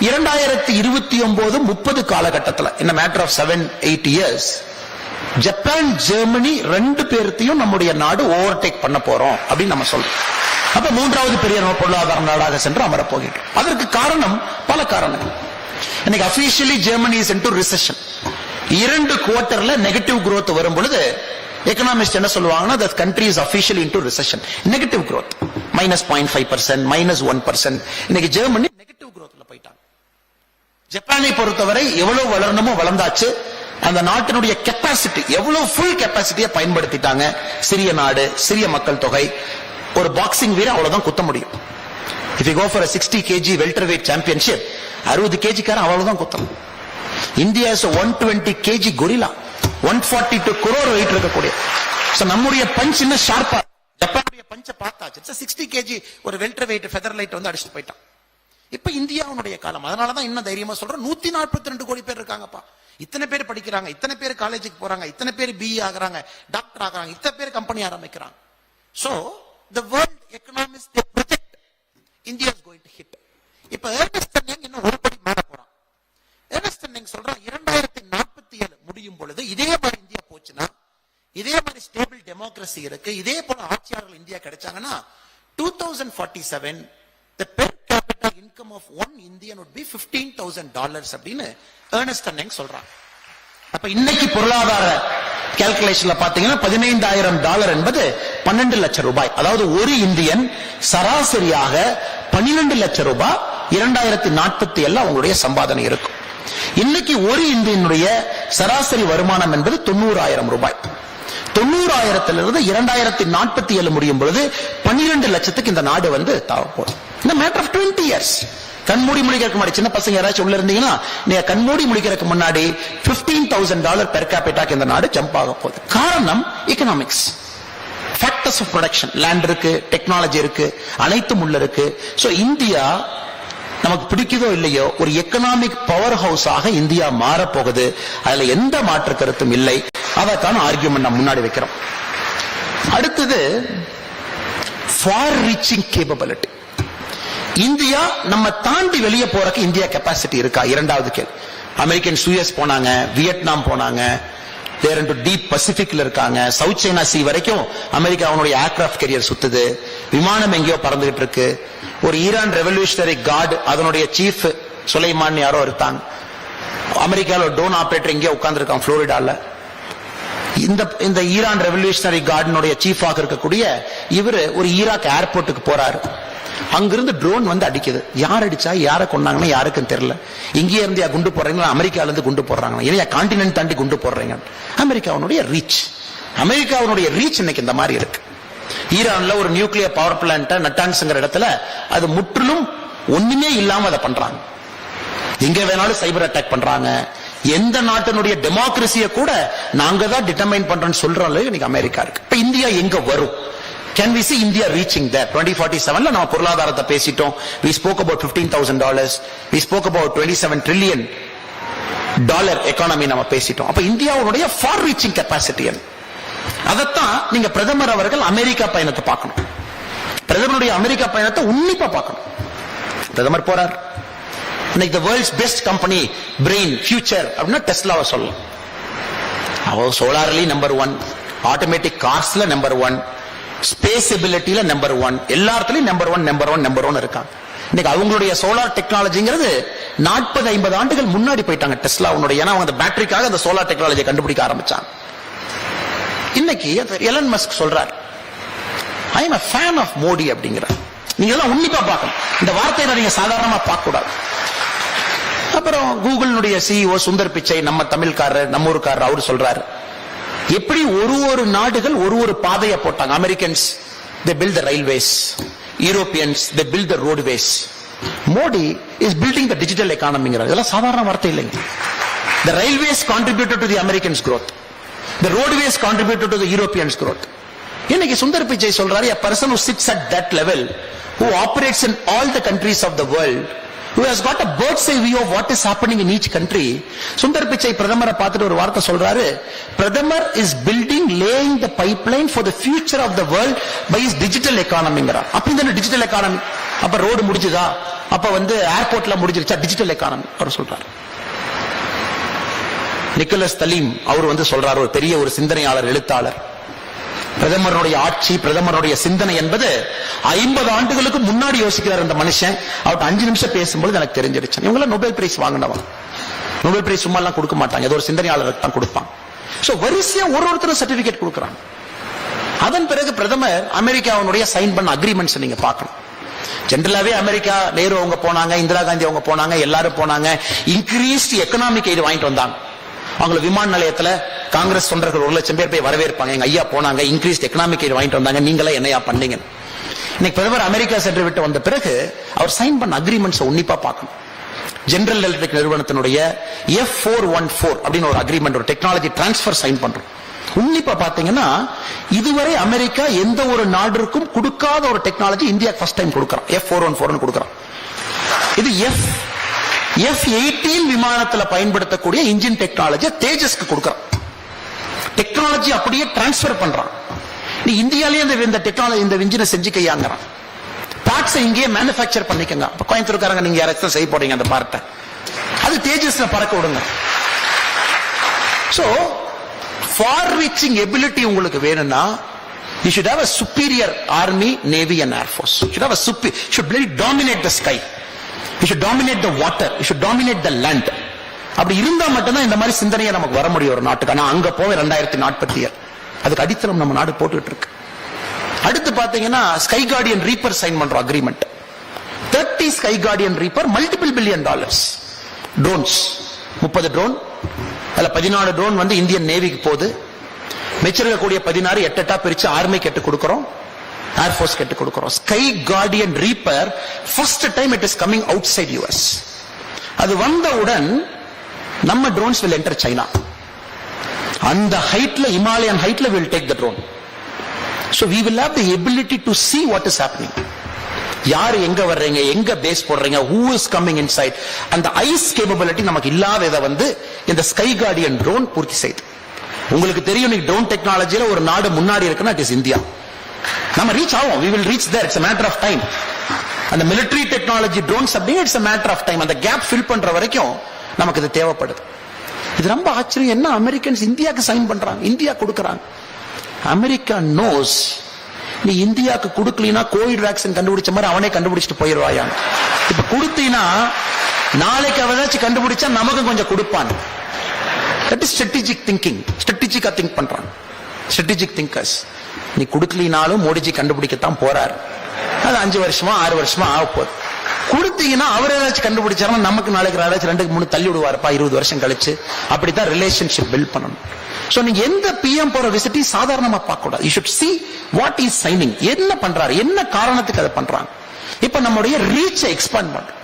2029-30 காலகட்டத்தில், in a matter of 7-8 years, Japan Germany 2 பேர்த்தையும் நம்முடைய நாடு ஓவர்டேக் பண்ண போறோம் அப்படின்னு நம்ம சொல்றோம். அப்ப 3வது பெரிய பொருளாதார நாடாக சென்று அமர போகின்றோம். அதற்கு காரணம் பல காரணங்கள். இன்னைக்கு officially Germany is into recession. 2 குவார்ட்டர்ல நெகட்டிவ் growth வரும் பொழுது எகனாமிஸ்ட் என்ன சொல்லுவாங்கன்னா, the country is officially into recession. Negative growth -0.5%, -1%. இன்னைக்கு ஜெர்மனி நெகட்டிவ் growthல போயிட்டாங்க. ஜப்பானை பொறுத்தவரை எவ்வளவு வளரணுமோ வளர்ந்தாச்சு. அந்த நாட்டினுடைய கெப்பாசிட்டி எவ்வளவு ஃபுல் கெப்பாசிட்டியை பயன்படுத்திட்டாங்க. சிறிய நாடு, சிறிய மக்கள் தொகை. ஒரு பாக்ஸிங் வீரர் அவ்வளவுதான் குத்த முடியும். If you go for a 60 kg welterweight championship, 60 kg காரன் அவ்வளவுதான் குத்தணும். India is 120 kg gorilla, 142 crore weight இருக்கக்கூடிய. சோ நம்முடைய பஞ்ச் இன்னும் ஷார்ப்பா, ஜப்பானுடைய பஞ்ச பார்த்தாச்சு. 60 kg ஒரு welterweight featherlight வந்து அடிச்சிட்டு போயிட்டான். இப்ப இந்தியாவுடைய காலம். அதனாலதான் இன்னும் தைரியமா சொல்றேன், 142 கோடி பேர் இருக்காங்கப்பா. இத்தனை பேர் படிக்கிறாங்க, இத்தனை பேர் காலேஜுக்கு போறாங்க, இத்தனை பேர் BE ஆகுறாங்க, டாக்டர் ஆகுறாங்க, இத்தனை பேர் கம்பெனி ஆரம்பிக்கிறாங்க. So the world economists they project India is going to hit. இப்ப ஏர்னஸ்ட் யங் இன்னும் ஒரு படி மேல போறான். ஏர்னஸ்ட் யங் சொல்றான் 2047 முடியும் பொழுது இதே மாதிரி இந்தியா போச்சுன்னா, இதே மாதிரி ஸ்டேபிள் டெமோக்ரஸி இருக்கு, இதே போல ஆட்சியாளர்கள் India கிடைச்சாங்கன்னா 2047 the per capita income of one Indian would be $15,000 அப்படின்னு ஏர்னஸ்ட் யங் சொல்றான். அப்ப இன்னைக்கு பொருளாதார கால்குலேஷன்ல பாத்தீங்கன்னா $15,000 என்பது 12 லட்சம் ரூபாய். அதாவது ஒரு இந்தியன் சராசரியாக 12 லட்சம் ரூபாய் 2047 அவங்களுடைய சம்பாதனை இருக்கும். இன்னைக்கு ஒரு இந்தியனுடைய சராசரி வருமானம் என்பது 90,000 ரூபாய். 90,000 2047 முடியும் பொழுது 12 லட்சத்துக்கு இந்த நாடு வந்து தாவப்போகுது. இந்த மேட்டர் ஆஃப் 20 இயர்ஸ். கண்மூடி முடிக்கிறதுக்கு முன்னாடி, சின்ன பசங்க யாராச்சும் உள்ள இருந்தீங்கன்னா, நீங்க கண்மூடி முடிக்கிறதுக்கு முன்னாடி $15,000 பெர் கேபிட்டாக்கு இந்த நாடு ஜம்ப் ஆக போகுது. காரணம் economics, factors of production, land இருக்கு, டெக்னாலஜி இருக்கு, அனைத்தும் உள்ள இருக்கு. சோ இந்தியா நமக்கு பிடிக்குதோ இல்லையோ ஒரு எக்கனாமிக் பவர் ஹவுஸ் ஆக இந்தியா மாறப்போகுது. அதுல எந்த மாற்று கருத்தும் இல்லை. அதற்கான ஆர்கியூமெண்ட் நம்ம முன்னாடி வைக்கிறோம். அடுத்தது ஃபார் ரீச்சிங் கேப்பபிலிட்டி. இந்தியா நம்ம தாண்டி வெளியே போறதுக்கு இந்தியா கெப்பாசிட்டி இருக்கா? 2வது கேள்வி. அமெரிக்கன் யூஎஸ் போனாங்க, வியட்நாம் போனாங்க, தேர் இன்டு டீப் பசிபிக்ல இருக்காங்க. சவுத் சைனா சி வரைக்கும் அமெரிக்காவுடைய ஏர்கிராஃப்ட் கேரியர் சுத்துது. விமானம் எங்கேயோ பறந்துகிட்டு இருக்கு. ஒரு ஈரான் ரெவல்யூஷனரி கார்டு அதனுடைய சீஃப் சுலைமான் யாரோ இருக்காங்க. அமெரிக்காவில் ட்ரோன் ஆபரேட்டர் எங்கேயோ உட்கார்ந்துருக்கான் புளோரிடால. இந்த ஈரான் ரெவல்யூஷனரி கார்டனுடைய சீஃபாக இருக்கக்கூடிய இவரு ஒரு ஈராக் ஏர்போர்ட்டுக்கு போறாரு. அங்கிருந்து ட்ரோன் வந்து அடிக்குது. யார் அடிச்சா யாரை கொண்டாங்கன்னா யாருக்கும் தெரியல. இங்கே இருந்து குண்டு போடுறீங்களா, அமெரிக்கால இருந்து குண்டு போடுறாங்க, இல்லையா கான்டினென்ட் தாண்டி குண்டு போடுறீங்க. அமெரிக்காவுடைய ரீச் இன்னைக்கு இந்த மாதிரி இருக்கு. ஈரான்ல ஒரு நியூக்ளியர் பவர் பிளான்ட் நட்டான்ஸ்ங்கிற இடத்துல அது முற்றிலும் ஒண்ணுமே இல்லாம அதை பண்றாங்க. எங்க வேணாலும் சைபர் அட்டாக் பண்றாங்க. எந்த நாட்டினுடைய டெமோக்ரஸியை கூட நாங்க தான் டிட்டர்மைன் பண்றோம்னு சொல்றோம் இன்னைக்கு அமெரிக்கா இருக்கு. இப்ப இந்தியா எங்க வரும்? Can we see India reaching there? 2047 நம்ம பொருளாதாரத்தை பேசிட்டோம். We spoke about $15,000. We spoke about $27 trillion economy நம்ம பேசிட்டோம். அப்ப இந்தியாவுடைய ஃபார் ரீச்சிங் கெப்பாசிட்டி. அதத்தான் நீங்க பிரதமர் அவர்கள் அமெரிக்கா பயணத்தை பார்க்கணும். பிரதமருடைய அமெரிக்கா பயணத்தை உன்னிப்பா பார்க்கணும். பிரதமர் போறார். இன்னைக்கு the world's best company brain future அப்படின்னா டெஸ்லாவை சொல்லலாம். அவ சோலார்லி நம்பர் 1, ஆட்டோமேட்டிக் கார்ஸ்ல நம்பர் 1, ஸ்பேஸ் எபிலிட்டில நம்பர் 1, எல்லாத்துலயும் நம்பர் 1 இருக்காங்க. இன்னைக்கு அவங்களுடைய சோலார் டெக்னாலஜிங்கிறது 40-50 ஆண்டுகள் முன்னாடி போயிட்டாங்க டெஸ்லா. ஏன்னா அவங்க பேட்டரிக்காக அந்த சோலார் டெக்னாலஜியை கண்டுபிடிக்க ஆரம்பிச்சாங்க. இன்னைக்கு எலன் மஸ்க் சொல்றார், I am a fan of Modi அப்படிங்கிறார். நீங்க எல்லாம் உன்னிப்பா பார்க்கணும். இந்த வார்த்தையை நீங்க சாதாரணமா பார்க்க கூடாது. அப்புறம் கூகுளினுடைய சிஇஓ சுந்தர் பிச்சை, நம்ம தமிழ்காரர், நம்ம ஊருக்காரர், அவர் சொல்றாரு எப்படி ஒரு நாடுகள் ஒரு பாதையை போட்டாங்க. Americans they build the railways, Europeans they build the roadways. Modi is building the digital economy. இதெல்லாம் சாதாரண வார்த்தை இல்லைங்க. The railways contributed to the Americans growth. The roadways contributed to the Europeans growth. இன்னைக்கு சுந்தர் பிச்சை சொல்றாரு, a person who sits at that level, who operates in all the countries of the world, who has got a bird's eye view of what is happening in each country. Sundar Pichai பிரதமரை பார்த்துட்டு ஒரு வார்த்தை சொல்றாரு, பிரதமர் is laying the pipeline for the future of the world by his digital economy. அப்ப இந்த digital economy அப்ப road முடிஞ்சுதா, அப்ப ஏர்போர்ட்ல முடிஞ்சிருச்சா, டிஜிட்டல் எக்கானமி அவர் சொல்றாரு. நிக்கோலஸ் தலீம் அவர் சொல்றாரு, ஒரு பெரிய ஒரு சிந்தனையாளர், எழுத்தாளர். பிரதமருடைய ஆட்சி, பிரதமருடைய சிந்தனை என்பது 50 ஆண்டுகளுக்கு முன்னாடி யோசிக்கிறார் இந்த மனுஷன். அவர்கிட்ட 5 நிமிஷம் பேசும்போது எனக்கு தெரிஞ்சிருச்சு. இவங்க நோபல் பிரைஸ் வாங்கினவங்க. நோபல் பிரைஸ் சும்மா எல்லாம் கொடுக்க மாட்டாங்க, ஏதோ ஒரு சிந்தனையாளருக்கு தான் கொடுப்பாங்க. சோ வரிசையா ஒருத்தரும் சர்டிபிகேட் கொடுக்கறாங்க. அதன் பிறகு பிரதமர் அமெரிக்காவுடைய சைன் பண்ண அக்ரிமெண்ட்ஸ் நீங்க பார்க்கணும். ஜெனரலாவே அமெரிக்கா, நேரு அவங்க போனாங்க, இந்திரா காந்தி அவங்க போனாங்க, எல்லாரும் போனாங்க. இன்கிரீஸ்ட் எக்கனாமிக் எய்ட் வாங்கிட்டு வந்தாங்க. அவங்கள விமான நிலையத்துல காங்கிரஸ் தொண்டர்கள் 1 லட்சம் பேர் போய் வரவேற்பாங்க. எங்க ஐயா போனாங்க, இன்கிரீஸ்ட் எக்கனாமிக் எய்ட் வாங்கிட்டு வந்தாங்க, நீங்களே என்னையா பண்ணீங்க. இன்னைக்கு பிரதமர் அமெரிக்கா சென்று விட்டு வந்த பிறகு அவர் சைன் பண்ண அக்ரிமெண்ட்ஸ் உன்னிப்பா பார்க்கணும். ஜெனரல் எலக்ட்ரிக் நிறுவனத்தினுடைய F414 அப்படின்னு ஒரு அக்ரிமெண்ட், ஒரு டெக்னாலஜி டிரான்ஸ்பர் சைன் பண்றோம். உன்னிப்பா பாத்தீங்கன்னா இதுவரை அமெரிக்கா எந்த ஒரு நாட்டிற்கும் கொடுக்காத ஒரு டெக்னாலஜி இந்தியா ஃபர்ஸ்ட் டைம் கொடுக்கறான். F414 கொடுக்கறான். இது F-18 விமானத்துல பயன்படுத்தக்கூடிய இன்ஜின் டெக்னாலஜி தேஜஸ்க்கு கொடுக்கறான். டெக்னாலஜி அப்படியே டிரான்ஸ்பர் பண்றான். நீ இந்தியாலயே இந்த டெக்னாலஜி, இந்த இன்ஜினை செஞ்சு கையாங்கறான். பார்ட்ஸ் இங்கேயே மேனுஃபேக்சர் பண்ணிக்கங்க. கோயம்புத்தூர்காரங்க நீங்க யாராச்சும் செய்ய போறீங்க அந்த பார்ட்டை, அது தேஜஸ்ல பறக்க விடுங்க. சோ ஃபார் ரீச்சிங் எபிலிட்டி உங்களுக்கு வேணும்னா you should have a superior army, navy and air force. You should have a you should really dominate the sky. You should dominate the water. You should dominate the land. அப்படி இருந்தா மட்டும்தான் இந்த மாதிரி சிந்தனையை நமக்கு வர முடியும் ஒரு நாட்டுக்கு. ஆனா அங்க போவே 2047 அதுக்கு அடித்தளம் நம்ம நாடு போட்டுட்டு இருக்கு. அடுத்து பாத்தீங்கன்னா ஸ்கை கார்டியன் ரீப்பர் சைன் பண்றோம் agreement. 30 sky guardian reaper, multiple $1 billion. Drones 30 drone, அதுல 14 ட்ரோன் இந்தியன் நேவிக்கு போகுது. மிச்சிருக்கக்கூடிய 16 8 பிரிச்சு ஆர்மி கெட்டு கொடுக்கிறோம், ஏர்போர்ஸ் கெட்டு கொடுக்கிறோம். Sky guardian reaper first time it is coming outside US. அது வந்தவுடன் நம்ம drones will enter China. அந்த ஹைட்ல, இமாலயன் ஹைட்ல will take the drone. So we will have the ability to see what is happening. யார் எங்க வர்றீங்க, எங்க பேஸ் போடுறீங்க, who is coming inside. அந்த ஐஸ் கேப்பபிலிட்டி நமக்கு இல்லாததை இந்த ஸ்கை கார்டியன் ட்ரோன் பூர்த்தி செய்யுது. உங்களுக்கு தெரியும், நீங்க ட்ரோன் டெக்னாலஜில ஒரு நாடு முன்னாடி இருக்குன்னா இட் இஸ் இந்தியா. நம்ம ரீச் ஆகும், we will reach there. It's a matter of time. அந்த மிலிட்டரி டெக்னாலஜி ட்ரோன்ஸ் அப்படிங்க, it's a matter of time. அந்த கேப் ஃபில் பண்ற வரைக்கும் நமக்கு இது தேவைப்படுது. இது ரொம்ப ஆச்சரியம். என்ன அமெரிக்கன்ஸ் இந்தியாவுக்கு சைன் பண்றாங்க, இந்தியா கொடுக்கறாங்க. அமெரிக்கா நோஸ், நீ இந்தியாவுக்கு கொடுக்கலனா கோவிட் வேக்சின் கண்டுபிடிச்ச மாதிரி அவனே கண்டுபிடிச்சிட்டு போயிடுவாயா. இப்ப கொடுத்தீங்கன்னா நாளைக்கு அவதாச்சும் கண்டுபிடிச்சா நமக்கு கொஞ்சம் கொடுப்பான். That is strategic thinking. ஸ்ட்ராட்டஜிக்கா திங்க் பண்றாங்க ஸ்ட்ராட்டஜிக் திங்கர்ஸ். நீ கொடுக்கலினாலும் மோடிஜி கண்டுபிடிக்கத்தான் போறாரு. அது 5 வருஷமா 6 வருஷமா ஆக போகுது. கொடுத்தீங்கன்னா அவர் ஏதாச்சும் கண்டுபிடிச்சாலும் நமக்கு நாளைக்கு ஏதாச்சும் 2-3 தள்ளி விடுவாருப்பா 20 வருஷம் கழிச்சு. அப்படித்தான் ரிலேஷன்ஷிப் பில்ட் பண்ணணும். சோ நீங்க எந்த பிஎம் போற விசிட்டி சாதாரணமா பார்க்க கூடாது. You should see what is signing, என்ன பண்றாரு, என்ன காரணத்துக்கு அதை பண்றாங்க. இப்ப நம்முடைய ரீச் எக்ஸ்பாண்ட் பண்றோம்.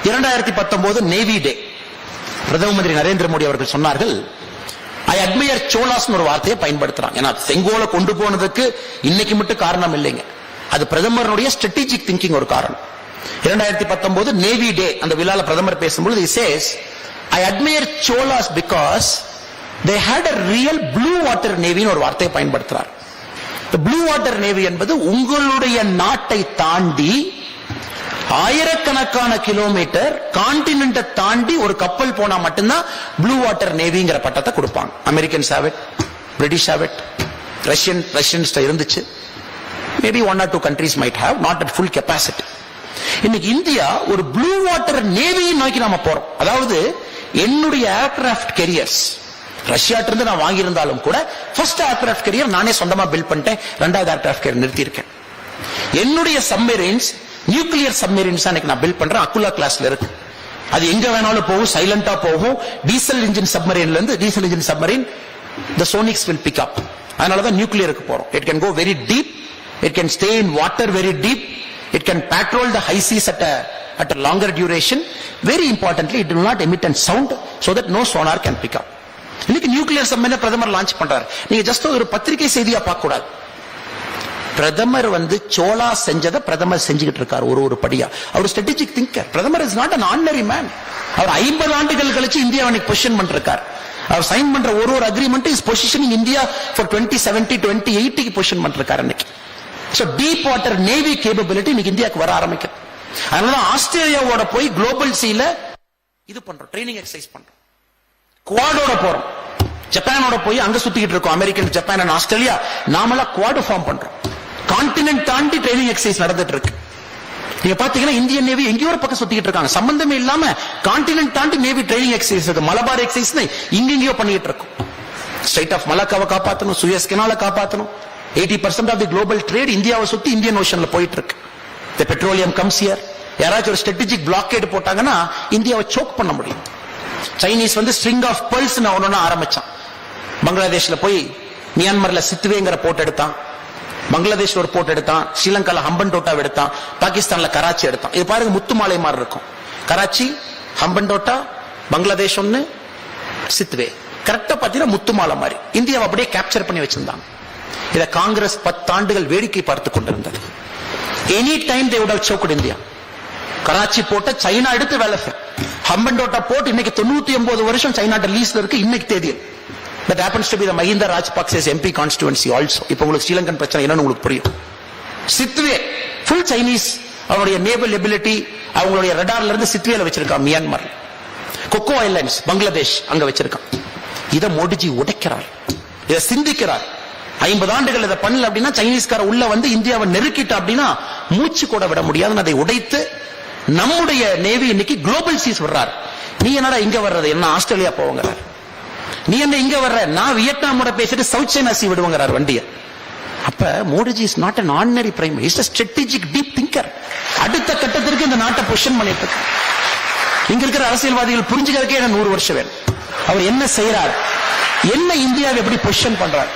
2019 நேவி டே பிரதம மந்திரி நரேந்திர மோடி அவர்கள் சொன்னார்கள், ஐ அட்மையர் சோலாஸ் ஒரு வார்த்தையை பயன்படுத்துறாங்க. ஏன்னா செங்கோலை கொண்டு போனதுக்கு இன்னைக்கு மட்டும் காரணம் இல்லைங்க, அது பிரதமருடைய ஸ்ட்ராட்டஜிக் திங்கிங் ஒரு காரணம். 2019 நேவி டே அந்த விழால பிரதமர் பேசும்போது he says, I admire Cholas because they had a real blue water navy ஒரு வார்த்தையை பயன்படுத்துறார். The blue water navy என்பது உங்களுடைய நாட்டை தாண்டி ஆயிரக்கணக்கான கிலோமீட்டர் கான்டினென்ட்டை தாண்டி ஒரு கப்பல் போனா மட்டும்தான் ப்ளூ வாட்டர் நேவிங்கிற பட்டத்தை கொடுப்பாங்க. Americans have it, British have it, Russians இருந்துச்சு. Maybe 1 or 2 countries might have, not at full capacity. இன்னைக்கு இந்தியா ஒரு ப்ளூ வாட்டர் நேவி நோக்கி நாம போறோம். அதாவது என்னுடைய ஏர்கிராஃப்ட் கேரியர்ஸ் ரஷ்யாட்ட இருந்து நான் வாங்கியிருந்தாலும் கூட ஃபர்ஸ்ட் ஏர்கிராஃப்ட் கேரியர் நானே சொந்தமா பில்ட் பண்ணிட்டேன், 2வது ஏர்கிராஃப்ட் கேரியர் நிறுத்தி இருக்கேன். என்னுடைய சப்மெரின்ஸ் நியூக்ளியர் சப்மெரின்ஸ் நான் பில்ட் பண்றேன், அக்குலா கிளாஸ்ல இருக்கு. அது எங்க வேணாலும் போகும், சைலண்டா போகும். டீசல் இன்ஜின் சப்மரீன்ல இருந்து diesel engine submarine the sonics will pick up. அதனாலதான் நியூக்ளியருக்கு போறோம். It can go very deep, it can stay in water very deep, it can patrol the high seas at a longer duration. Very importantly, it will not emit a sound so that no sonar can pick up. இன்னைக்கு nuclear submarine பிரதமர் launch பண்றாரு. நீங்க just ஒரு பத்திரிகை செய்தியா பார்க்க கூடாது. பிரதமர் சோலா செஞ்சதை பிரதமர் செஞ்சுக்கிட்டு இருக்காரு ஒரு படியா. அவர் ஸ்ட்ராட்டஜிக் திங்கர். பிரதமர் is not an ordinary man. அவர் 50 ஆண்டுகள் கழிச்சு இந்தியாவை பொசிஷன் பண்றார். அவர் சைன் பண்ற ஒரு agreement is positioning India for 2070 2080 position பண்றாரு இன்னைக்கு. So deep water navy capability இன்னைக்கு இந்தியாவுக்கு வர ஆரம்பிக்கும். அதனால ஆஸ்திரேலியாவோட போய் குளோபல் சீல இது பண்றோம், ட்ரைனிங் எக்ஸசைஸ் பண்றோம். குவாடோட போறோம், ஜப்பானோட போய் அங்க சுத்திக்கிட்டு இருக்கோம். அமெரிக்கன், ஜப்பான் அண்ட் ஆஸ்திரேலியா நாமெல்லாம் குவாட் ஃபார்ம் பண்றோம். கான்டினென்ட் தாண்டி ட்ரைனிங் எக்ஸசைஸ் நடந்துட்டு இருக்கு. நீங்க பாத்தீங்கன்னா இந்தியன் நேவி எங்கேயோ ஒரு பக்கம் சுத்திக்கிட்டு இருக்காங்க. சம்பந்தமே இல்லாம கான்டினென்ட் தாண்டி நேவி ட்ரைனிங் எக்ஸசைஸ் இருக்கு. மலபார் எக்ஸசைஸ் இங்கெங்கயோ பண்ணிட்டு இருக்கும். ஸ்ட்ரைட் ஆஃப் மலாக்காவை காப்பாற்றணும், சுயஸ் கெனால காப்பாற்றணும். 80% ஆஃப் தி குளோபல் ட்ரேட் இந்தியாவை சுத்தி இந்தியன் ஓஷன்ல போயிட்டு இருக்கு. தி பெட்ரோலியம் கம்ஸ் ஹியர். யாராச்சும் ஒரு ஸ்ட்ராட்டஜிக் பிளாக்கேட் போட்டாங்கன்னா இந்தியாவை சோக் பண்ண முடியும். சைனீஸ் ஸ்ட்ரிங் ஆஃப் பர்ல்ஸ் ஒன்னு ஆரம்பிச்சான். பங்களாதேஷ்ல போய் மியான்மர்ல சித்துவேங்கிற போர்ட் எடுத்தான், பங்களாதேஷ்ல ஒரு போர்ட் எடுத்தான், ஸ்ரீலங்கால ஹம்பன்டோட்டா எடுத்தான், பாகிஸ்தான்ல கராச்சி எடுத்தான். இது பாருங்க முத்துமாலை மாதிரி இருக்கும். கராச்சி, ஹம்பன்டோட்டா, பங்களாதேஷ் ஒன்னு, சித்வே. கரெக்டா பாத்தீங்கன்னா முத்துமாலை மாதிரி இந்தியாவை அப்படியே கேப்சர் பண்ணி வச்சிருந்தாங்க. இத காங்கிரஸ் 10 ஆண்டுகள் வேடிக்கை பார்த்து கொண்டிருந்தது. Any time they would have choked India. Karachi போட்ட சைனா எடுத்து வேலை செய்யும். ஹம்பன்டோட்டா போர்ட் இன்னைக்கு 99 வருஷம் சைனாட்ட லீஸ்ல இருக்கு இன்னைக்கு தேதி. That happens to be the Mahinda Rajapaksa's MP constituency also. இப்போ உங்களுக்கு ஸ்ரீலங்கன் பிரச்சனை என்னன்னு உங்களுக்கு புரியும். சித்வே ஃபுல் சைனீஸ். அவருடைய நேவல் எபிலிட்டி அவங்களுடைய ரடார்ல இருந்து சித்வேல வச்சிருக்கான். மியான்மர், கொக்கோ ஐலாண்ட்ஸ் பங்களாதேஷ் அங்க வச்சிருக்கான். இத மோடிஜி உடைக்கிறார், இத சிந்திக்கிறார். 50 ஆண்டுகள் இதை பண்ணல அப்படின்னா சைனீஸ்கார உள்ள இந்தியாவை நெருக்கிட்ட அப்படின்னா மூச்சு கூட விட முடியாது. அதை உடைத்து நம்முடைய நேவி இன்னைக்கு குளோபல் சீஸ் வர்றார். நீ என்னடா இங்க வர்றது, என்ன ஆஸ்திரேலியா போவங்கிறார். நீ என்ன இங்க வர்ற, நான் வியட்நாமோட பேசிட்டு சவுத் சைனா சி விடுவாங்கிறார் வண்டிய. அப்ப Modiji is not an ordinary prime minister, is a strategic deep thinker. அடுத்த கட்டத்திற்கு இந்த நாட்டை பொசிஷன் பண்ணிட்டு இருக்கார். இங்க இருக்கிற அரசியல்வாதிகள் புரிஞ்சுக்கிறதுக்கே 100 வருஷம் வேணும். அவர் என்ன செய்யறார், என்ன இந்தியாவை எப்படி பொசிஷன் பண்றார்,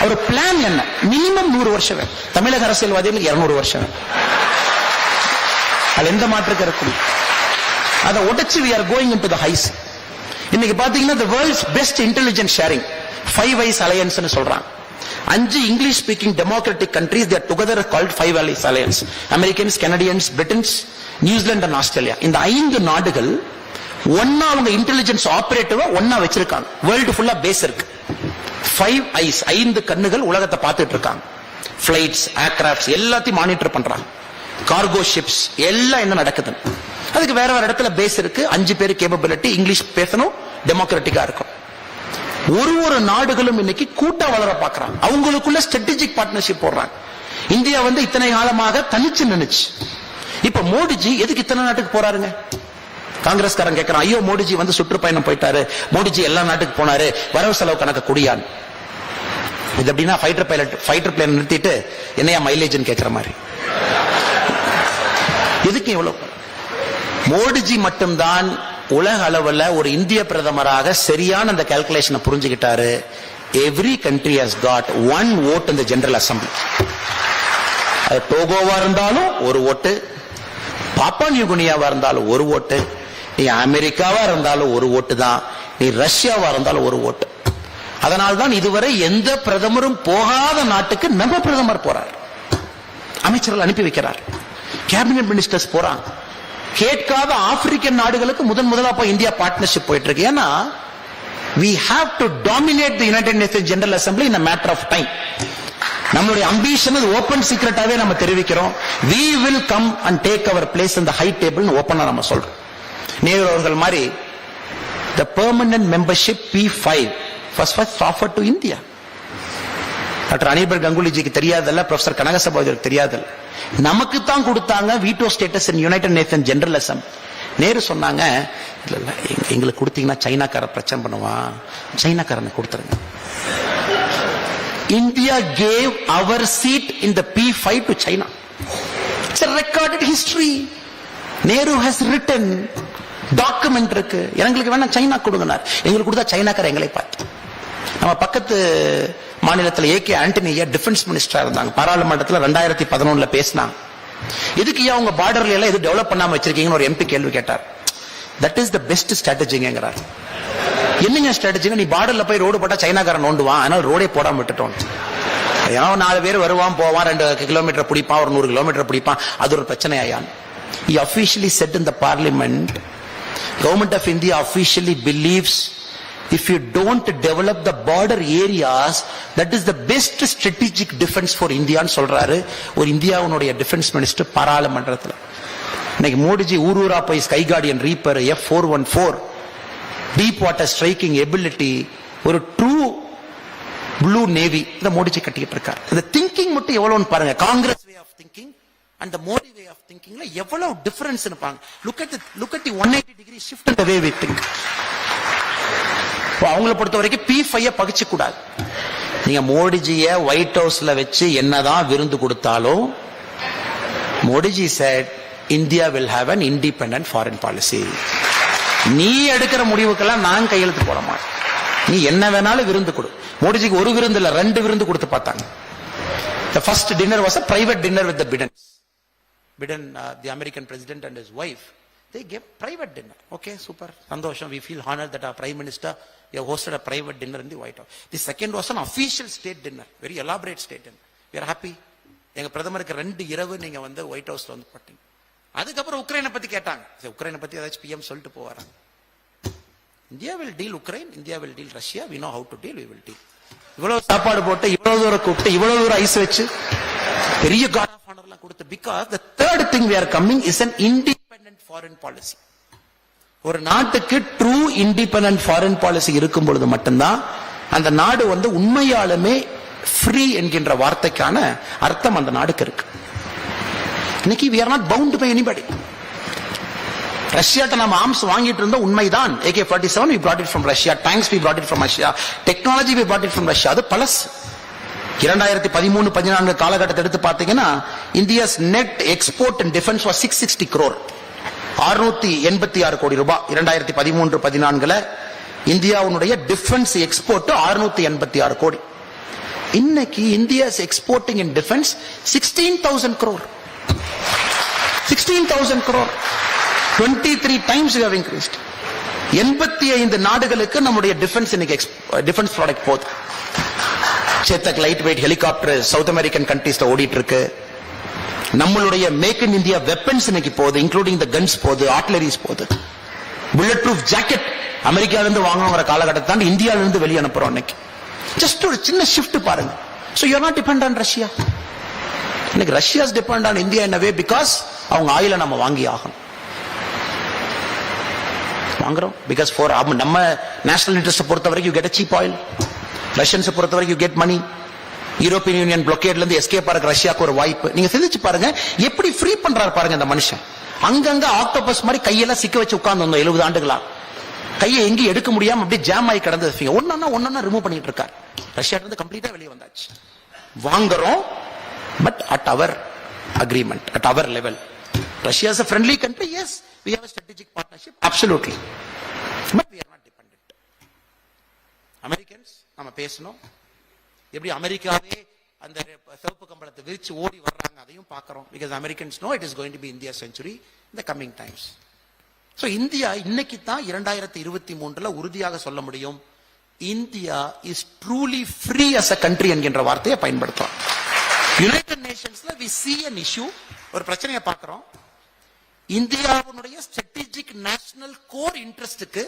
அவர் பிளான் என்ன, மினிமம் 100 வருஷம் வேணும். தமிழக அரசியல்வாதிகள் 200 வருஷம் வேணும். அது எந்த மாற்று கருத்து. அதை உடைச்சு we are going into the heights. இன்னைக்கு பாத்தீங்கன்னா the world's best intelligence sharing 5 eyes alliance னு சொல்றாங்க. 5 English speaking democratic countries they are together called 5 eyes alliance. Americans, Canadians, Britons, New Zealand and Australia. இந்த 5 நாடுகள் ஒன்னா அவங்க இன்டெலிஜென்ஸ் ஆபரேட்டிவா ஒன்னா வச்சிருக்காங்க. வேர்ல்டு ஃபுல்லா பேஸ் இருக்கு. 5 ஐஸ் 5 கண்ணுகள் உலகத்தை பார்த்துட்டு இருக்காங்க. பிளைட்ஸ், ஏர்கிராஃப்ட்ஸ் எல்லாத்தையும் மானிட்டர் பண்றாங்க. கார்கோ ஷிப்ஸ் எல்லாம் என்ன நடக்குது. அதுக்கு வேற வேற இடத்துல பேஸ் இருக்கு. 5 பேர் கேப்பபிலிட்டி, இங்கிலீஷ் பேசணும், டெமோக்ராட்டிக்கா இருக்கும். ஒரு நாடுகளும் இன்னைக்கு கூட்டா வளர பாக்குறாங்க, அவங்களுக்குள்ள ஸ்ட்ராட்டஜிக் பார்ட்னர்ஷிப் போடுறாங்க. இந்தியா வந்து இத்தனை காலமாக தனிச்சு நினைச்சு, இப்ப மோடிஜி எதுக்கு இத்தனை நாட்டுக்கு போறாருங்க? காங்கிரஸ்காரன் கேட்கிறான், ஐயோ மோடிஜி வந்து சுற்றுப்பயணம் போயிட்டாரு, மோடிஜி எல்லா நாட்டுக்கு போனாரு, வரவு செலவு கணக்கு குடியான். இது எப்படின்னா ஃபைட்டர் பிளேன் நிறுத்திட்டு என்னையா மைலேஜ் கேட்கிற மாதிரி. எதுக்கு எவ்வளவு? மோடிஜி மட்டும்தான் உலக அளவில் ஒரு இந்திய பிரதமராக சரியான அந்த கால்குலேஷனை புரிஞ்சுக்கிட்டாரு. Every country has got one vote in the General Assembly. அது டோகோவா இருந்தாலும் ஒரு ஓட்டு, பாப்பா நியூகினியாவா இருந்தாலும் ஒரு ஓட்டு, நீ அமெரிக்காவா இருந்தாலும் ஒரு ஓட்டு தான், நீ ரஷ்யாவா இருந்தாலும் ஒரு ஓட்டு. அதனால்தான் இதுவரை எந்த பிரதமரும் போகாத நாட்டுக்கு நம்ம பிரதமர் போறார், அமைச்சர்கள் அனுப்பி வைக்கிறார், கேபினட் மினிஸ்டர்ஸ் போறாங்க. கேட்காத ஆப்பிரிக்கன் நாடுகளுக்கு முதலா போய் இந்தியா பார்ட்னர்ஷிப் போயிட்டு இருக்கு. ஏன்னா we have to dominate the United Nations General Assembly in a matter of time. நம்மளுடைய அம்பிஷன் ஓபன் சீக்ரெட்டாவே நம்ம தெரிவிக்கிறோம். we will come and take our place in the high table னு ஓபனா நம்ம சொல்றோம். நேரு அவர்கள் மாதிரி the permanent membership P5 first offered to India. Doctor அனில்பர் கங்குலிஜிக்கு தெரியாதல்ல, ப்ரொஃபசர் கனகசபாதிக்கு தெரியாதல்ல, நமக்கு தான் கொடுத்தாங்க veto status in United Nation General Assembly. Nehru சொன்னாங்க, இல்ல இல்ல எங்களுக்கு கொடுத்தீங்கன்னா சைனாக்கார பிரச்சனை பண்ணுவான், சைனாக்காரனை கொடுத்துருங்க. India gave our seat in the P5 to China. It's a recorded history. Nehru has written, document இருக்கு. எங்களுக்கு வேணா சைனா கொடுங்கனார், எங்களுக்கு கொடுத்தா சைனாக்கார எங்களை பார்த்து. நம்ம பக்கத்து மாநிலத்தில் ஏகே ஆண்டனியா டிஃபென்ஸ் மினிஸ்டரா இருந்தாங்க, பாராளுமன்றத்தில் 2011 பேசினாங்க. இதுக்கு அவங்க பார்டர்ல எல்லாம் இது டெவலப் பண்ணாம வச்சிருக்கீங்கன்னு ஒரு எம்பி கேள்வி கேட்டார். தட் இஸ் த பெஸ்ட் ஸ்ட்ராட்டஜிங்கிறார். என்னங்க ஸ்ட்ராட்டஜிங்க? நீ பார்டர்ல போய் ரோடு போட்டா சைனாக்காரன் நோண்டுவான், அதனால ரோடே போடாம விட்டுட்டோம். ஏன்னா 4 பேர் வருவான் போவான், 2 கிலோமீட்டர் பிடிப்பான், ஒரு 100 கிலோமீட்டர் பிடிப்பான், அது ஒரு பிரச்சனையான். He officially said in the parliament, government of India officially believes if you don't develop the border areas, that is the best strategic defense for India ன்னு சொல்றாரு ஒரு இந்தியாவுடைய டிஃபென்ஸ் மினிஸ்டர் பாராளுமன்றத்தில். இன்னைக்கு மோடிஜி ஊரூரா போய் sky guardian reaper, F414 deep water striking ability, ஒரு true blue navy இந்த மோடிஜி கட்டிட்டு இருக்காரு. இந்த திங்கிங் மட்டும் எவ்வளவுன்னு பாருங்க. Congress way of thinking and the Modi way of thinking ல எவ்வளவு டிஃபரன்ஸ் இருப்பாங்க. look at the 180 degree shift in the way we think. அவங்களை பொறுத்த வரைக்கும் P5 பகிச்சு கூடாது. நீங்க மோடிஜிய ஒயிட் ஹவுஸ்ல வச்சு என்னதான் விருந்து கொடுத்தாலும், Modiji said India will have an independent foreign policy. நீ எடுக்கிற முடிவுக்கெல்லாம் நான் கையெழுத்து போட மாட்டேன், நீ என்ன வேணாலும் விருந்து கொடு. மோடிஜிக்கு ஒரு விருந்து இல்ல 2 விருந்து கொடுத்து பார்த்தாங்க. The first dinner was a private dinner with the Bidens. Biden, the American president and his wife, they gave private dinner. Okay, super, sandosham, we feel honored that our prime minister you hosted a private dinner in the White House. The second was an official state dinner, very elaborate state dinner. We are happy. எங்க பிரதமருக்கு 2 இரவு நீங்க வந்து white ஹவுஸ்ல வந்து போட்டீங்க. அதுக்கப்புறம் உக்ரைனை பத்தி கேட்டாங்க. உக்ரைனை பத்தி ஏதாச்சும் PM சொல்லிட்டு போவாராங்க. India will deal Ukraine, India will deal Russia, we know how to deal, we will deal. இவ்வளவு சாப்பாடு போட்டு, இவ்வளவு தூரம் கூப்பிட்டு, இவ்வளவு தூரம் ஐஸ் வச்சு, பெரிய கார்ட் ஆஃப் ஆனர்லாம் கொடுத்து, because the third thing we are coming is an independent foreign policy. ஒரு நாட்டுக்கு ட்ரூ இண்டிபெண்டன்ட் ஃபாரின் பாலிசி இருக்கும் பொழுது மட்டும்தான் அந்த நாடு வந்து உண்மையாலுமே ஃப்ரீ என்கின்ற வார்த்தைக்கான அர்த்தம் அந்த நாடுக்கு இருக்கு. இன்னைக்கு we are not bound by anybody. ரஷ்யாட்ட நம்ம ஆர்ம்ஸ் வாங்கிட்டு இருந்தோம் உண்மைதான். AK-47 we brought it from Russia, tanks we brought it from Russia, technology we brought it from Russia. அது பழசு. 2013-14 காலகட்டத்தை எடுத்து பார்த்தீங்கன்னா India's net export and defence was 660 crore, 686 கோடி ரூபாய். 2013-14 இந்தியாவுடைய டிஃபென்ஸ் எக்ஸ்போர்ட் 686 கோடி. இன்னைக்கு India's exporting in defence 16,000 crore. 16,000 crore, 23 times we have increased. 85 நாடுகளுக்கு நம்முடைய டிஃபென்ஸ் இன்னைக்கு டிஃபென்ஸ் ப்ராடக்ட் போகுது. Chetak light weight helicopter south American கண்ட்ரீஸ்ல ஓடிட்டு இருக்கு. நம்மளுடைய மேக் இன் இந்தியா வெப்பன்ஸ் இன்னைக்கு போகுது, இன்க்ளூடிங் த கன்ஸ் போகுது, ஆர்ட்டிலரிஸ் போகுது. புல்லட் ப்ரூஃப் ஜாக்கெட் அமெரிக்கால இருந்து வாங்குற காலகட்டத்தை தாண்டி இந்தியால இருந்து வெளியே அனுப்புறோம். இன்னைக்கு ஜஸ்ட் ஒரு சின்ன ஷிஃப்ட் பாருங்க. So you are not dependent on Russia. இன்னைக்கு Russia is depend on India in a way because அவங்க ஆயில நம்ம வாங்கி ஆகணும். வாங்குறோம். பிகாஸ் ஃபார் நம்ம நேஷனல் இன்ட்ரெஸ்ட் பொறுத்த வரைக்கும் you get a cheap oil. ரஷ்யன்ஸ் பொறுத்த வரைக்கும் you get money. European union பிளாக்கேட்ல இருந்து எஸ்கேப் ஆக ரஷ்யாவுக்கு ஒரு வாய்ப்பு. நீங்க சிந்திச்சு பாருங்க எப்படி ஃப்ரீ பண்றாரு பாருங்க இந்த மனுஷன். அங்கங்க ஆக்டோபஸ் மாதிரி கையெல்லாம் சிக்க வச்சு உட்கார்ந்து வந்தோம் 70 ஆண்டுகளா. கையை எங்கேயும் எடுக்க முடியாம அப்படியே ஜாம் ஆகி கிடந்தது. ஒன்னா ரிமூவ் பண்ணிட்டு இருக்காரு. ரஷ்யா இருந்து கம்ப்ளீட்டா வெளியே வந்தாச்சு. வாங்குறோம் but at our agreement, at our level. Russia is a friendly country, yes. We have a strategic partnership, absolutely. But we are not dependent. Americans, நம்ம பேசணும். எப்படி அமெரிக்காவே அந்த சிவப்பு கம்பளத்தை விரிச்சு ஓடி வர்றாங்க அதையும் பார்க்கிறோம். Because Americans know it is going to be India's century in the coming times. So India இன்னைக்கு தான் 2023 உறுதியாக சொல்ல முடியும் India is truly free as a country என்கின்ற வார்த்தையை பயன்படுத்துறோம். யுனைடெட் நேஷன்ஸ்ல we see an issue, ஒரு பிரச்சனையை பார்க்கிறோம். இந்தியாவுடைய ஸ்ட்ராட்டஜிக் நேஷனல் கோர் இன்ட்ரெஸ்டுக்கு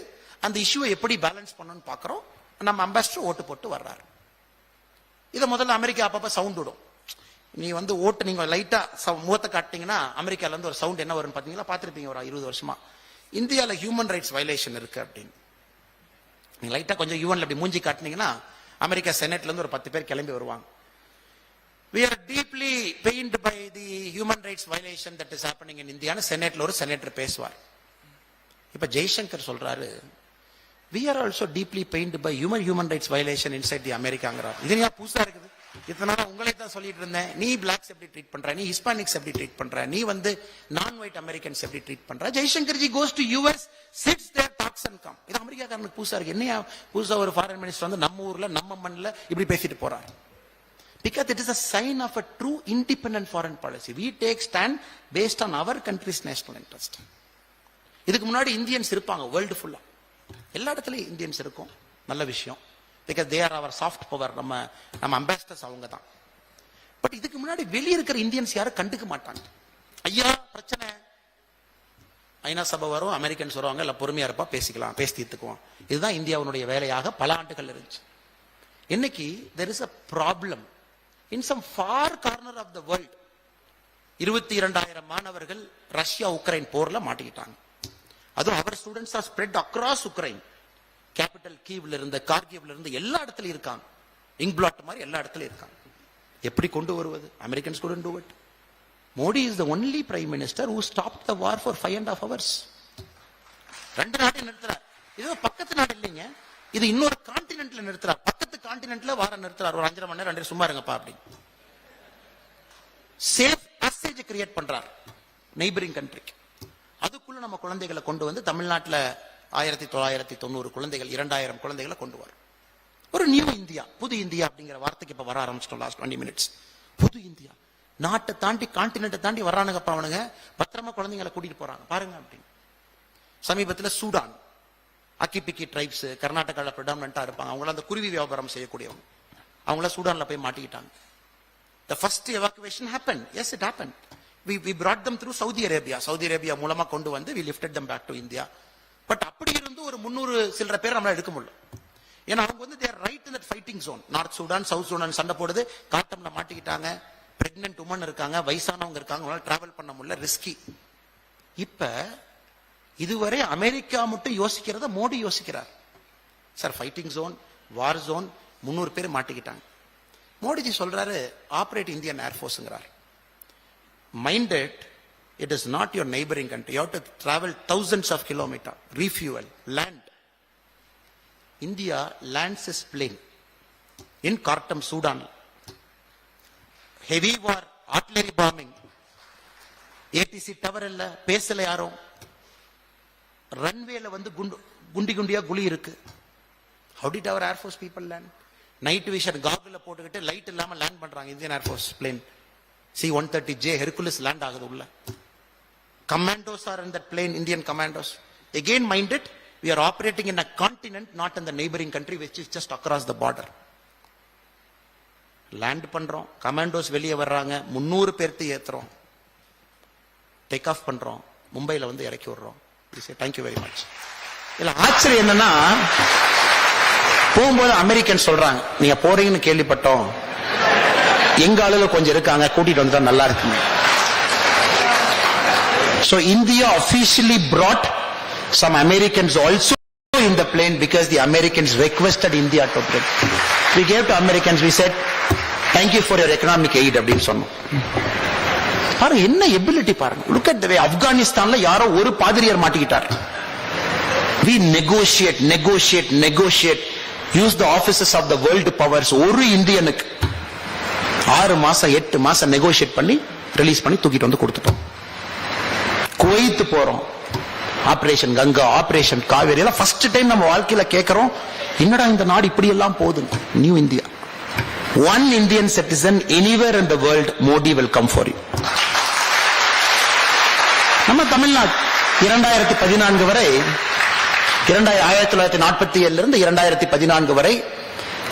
அந்த இஷ்யூவை எப்படி பேலன்ஸ் பண்ணணும்னு பார்க்கிறோம். நம்ம அம்பாசிடர் ஓட்டு போட்டு வர்றாரு. இதை முதல்ல அமெரிக்கா அப்பப்ப சவுண்ட் விடும். நீ வந்து ஓட்டு நீங்க லைட்டா முகத்தை காட்டினீங்கன்னா அமெரிக்கால இருந்து ஒரு சவுண்ட் என்ன வரும்னு பாத்தீங்களா? பார்த்திருப்பீங்க ஒரு 20 வருஷமா. இந்தியாவில் ஹியூமன் ரைட்ஸ் வயலேஷன் இருக்கு அப்படின்னு நீங்க லைட்டா கொஞ்சம் யூஎன்ல அப்படி மூஞ்சி காட்டினீங்கன்னா அமெரிக்கா செனட்ல இருந்து ஒரு 10 பேர் கிளம்பி வருவாங்க. We are deeply pained by the human rights violation that is happening in India. செனட்ல ஒரு செனட்டர் பேசுவார். இப்ப ஜெய்சங்கர் சொல்றாரு we are also deeply pained by human rights violation inside the Americaங்கிறார். இது ஏன் புதுசா இருக்குது? இத்தனை உங்களை தான் சொல்லிட்டு இருந்தேன். நீ பிளாக்ஸ் எப்படி ட்ரீட் பண்ற, நீ ஹிஸ்பானிக்ஸ் எப்படி ட்ரீட் பண்ற, நீ வந்து நான் ஒயிட் அமெரிக்கன்ஸ் எப்படி ட்ரீட் பண்ற. Jaishankar G goes to US, sits there, talks and come. இது அமெரிக்காக்காரனுக்கு புதுசா இருக்கு. என்னையா புதுசா ஒரு ஃபாரின் மினிஸ்டர் வந்து நம்ம ஊர்ல நம்ம மண்ணில் இப்படி பேசிட்டு போறாரு. Because it is a sign of a true independent foreign policy. We take stand based on our country's national interest. இதுக்கு முன்னாடி இந்தியன்ஸ் இருப்பாங்க வேர்ல்டு ஃபுல்லா, எல்லா இடத்துலயும் இந்தியன்ஸ் இருக்கும். நல்ல விஷயம். Because they are our soft power. நம்ம அம்பாசிடர்ஸ் அவங்க தான். பட் இதுக்கு முன்னாடி வெளியே இருக்கிற இந்தியன்ஸ் யாரும் கண்டுக்க மாட்டாங்க. ஐயா பிரச்சனை ஐநா சபை வரும், அமெரிக்கன்ஸ் வருவாங்க, எல்லாம் பொறுமையா இருப்பா, பேசிக்கலாம், பேசி தீர்த்துக்குவோம். இதுதான் இந்தியாவுடைய வேலையாக பல ஆண்டுகள் இருந்துச்சு. இன்னைக்கு there is a problem in some far corner of the world. 22,000 மாணவர்கள் ரஷ்யா உக்ரைன் போர்ல மாட்டிக்கிட்டாங்க. அதுவும் அவர் students are spread across Ukraine. Capital கீவ்ல இருந்து கார்கிவ்ல இருந்து எல்லா இடத்துலயும் இருக்காங்க. இங்க்பிளாட் மாதிரி எல்லா இடத்துலயும் இருக்காங்க. எப்படி கொண்டு வருவது? Americans couldn't do it. Modi is the only prime minister who stopped the war for 5.5 hours. 2 நாட்டை நிறுத்துறார். இது பக்கத்து நாடு இல்லைங்க, இது இன்னொரு கான்டினென்ட்ல நிறுத்துறார். பக்கத்து கான்டினென்ட்ல வார நிறுத்துறார். ஒரு 5.5 மணி நேரம் 2 சும்மா இருங்கப்பா அப்படி. சேஃப் பேசேஜ் கிரியேட் பண்றார் நெய்பரிங் கண்ட்ரிக்கு. அதுக்குள்ள நம்ம குழந்தைகளை கொண்டு வந்து தமிழ்நாட்டில் 1990 குழந்தைகள் 2000 குழந்தைகளை கொண்டு வரும். ஒரு நியூ இந்தியா, புது இந்தியா அப்படிங்கிற வார்த்தைக்கு இப்ப வர ஆரம்பிச்சிட்டோம். லாஸ்ட் 20 மினிட்ஸ் புது இந்தியா. நாட்டை தாண்டி கான்டினென்ட்டை தாண்டி வர்றானுங்கப்பா அவனுங்க, பத்திரமா குழந்தைங்களை கூட்டிட்டு போறாங்க பாருங்க அப்படின்னு. சமீபத்தில் சூடான் அக்கிபிக்கி ட்ரைப்ஸ் கர்நாடகாவில் ப்ரிடாமினண்டா இருப்பாங்க. அவங்கள அந்த குருவி வியாபாரம் செய்யக்கூடியவங்க, அவங்கள சூடான்ல போய் மாட்டிக்கிட்டாங்க. The first evacuation happened. Yes, it happened. We brought them through Saudi Arabia. Saudi Arabia மூலமா கொண்டு வந்து we lifted them back to India. But அப்படி இருந்து ஒரு 300 சில்லற பேர் நம்மளால எடுக்க முடியல. ஏன்னா அவங்க வந்து they are right in that fighting zone. North Sudan south Sudan சண்டை போடுது, காட்டம்ல மாட்டிக்கிட்டாங்க, பிரெக்னன்ட் உமன் இருக்காங்க, வயசானவங்க இருக்காங்க, அவங்களால டிராவல் பண்ண முடியல, ரிஸ்கி. இப்ப இதுவரை அமெரிக்கா மட்டும் யோசிக்கிறத மோடி யோசிக்கிறார். Sir fighting zone, war zone, 300 பேர் மாட்டிக்கிட்டாங்க. மோடிஜி சொல்றாரு ஆபரேட் இந்தியன் ஏர்ஃபோர்ஸ்ங்கிறார். Minded it is not your neighboring country. You have to travel thousands of kilometers, refuel, land. India lands its plane in Khartoum, Sudan. Heavy war, artillery bombing. ATC tower illa பேசல யாரும். ரன்வேல வந்து குண்டி குண்டியா குழி இருக்கு. How did our air force people land? Night vision காகுல போட்டுக்கிட்டு light இல்லாம land பண்றாங்க Indian air force plane. C-130J Hercules land ஆகுது உள்ள. Commandos are in that plane, Indian commandos. Again, mind it, we are operating in a continent, not in the neighboring country, which is just across the border. Land பண்றோம், commandos வெளியே வர்றாங்க, 300 பேர்த்து ஏத்துறோம், take off பண்றோம், மும்பைல வந்து இறக்கி விடுறோம். Thank you very much. இல்ல ஆச்சரியம் என்னன்னா, போகும்போது அமெரிக்கன் சொல்றாங்க நீங்க போறீங்கன்னு கேள்விப்பட்டோம், எங்க ஆளுல கொஞ்சம் இருக்காங்க, கூட்டிட்டு வந்துட்டா நல்லா இருக்குங்க. So India officially brought Some Americans also in the plane because the Americans requested India to bring. We gave to Americans, we said, thank you for your economic aid அப்படின்னு சொன்னோம். பாருங்க என்ன எபிலிட்டி பாருங்க. Look at the way ஆப்கானிஸ்தான்ல யாரோ ஒரு பாதிரியார் மாட்டிக்கிட்டார். We negotiate use the offices of the world powers. ஒரு இந்தியனுக்கு 6 மாசம் 8 மாசம் நெகோஷியேட் பண்ணி ரிலீஸ் பண்ணி தூக்கிட்டு வந்து கொடுத்துட்டோம். குவைத் போறோம், ஆபரேஷன் கங்கா, ஆபரேஷன் காவேரி எல்லாம் ஃபர்ஸ்ட் டைம் நம்ம வாழ்க்கையில கேட்கிறோம், என்னடா இந்த நாடு இப்படி எல்லாம் போகுது. New India, one Indian citizen anywhere in the world, Modi will come for you. நம்ம தமிழ்நாடு 2014 வரை 1947 இருந்து 2014 வரை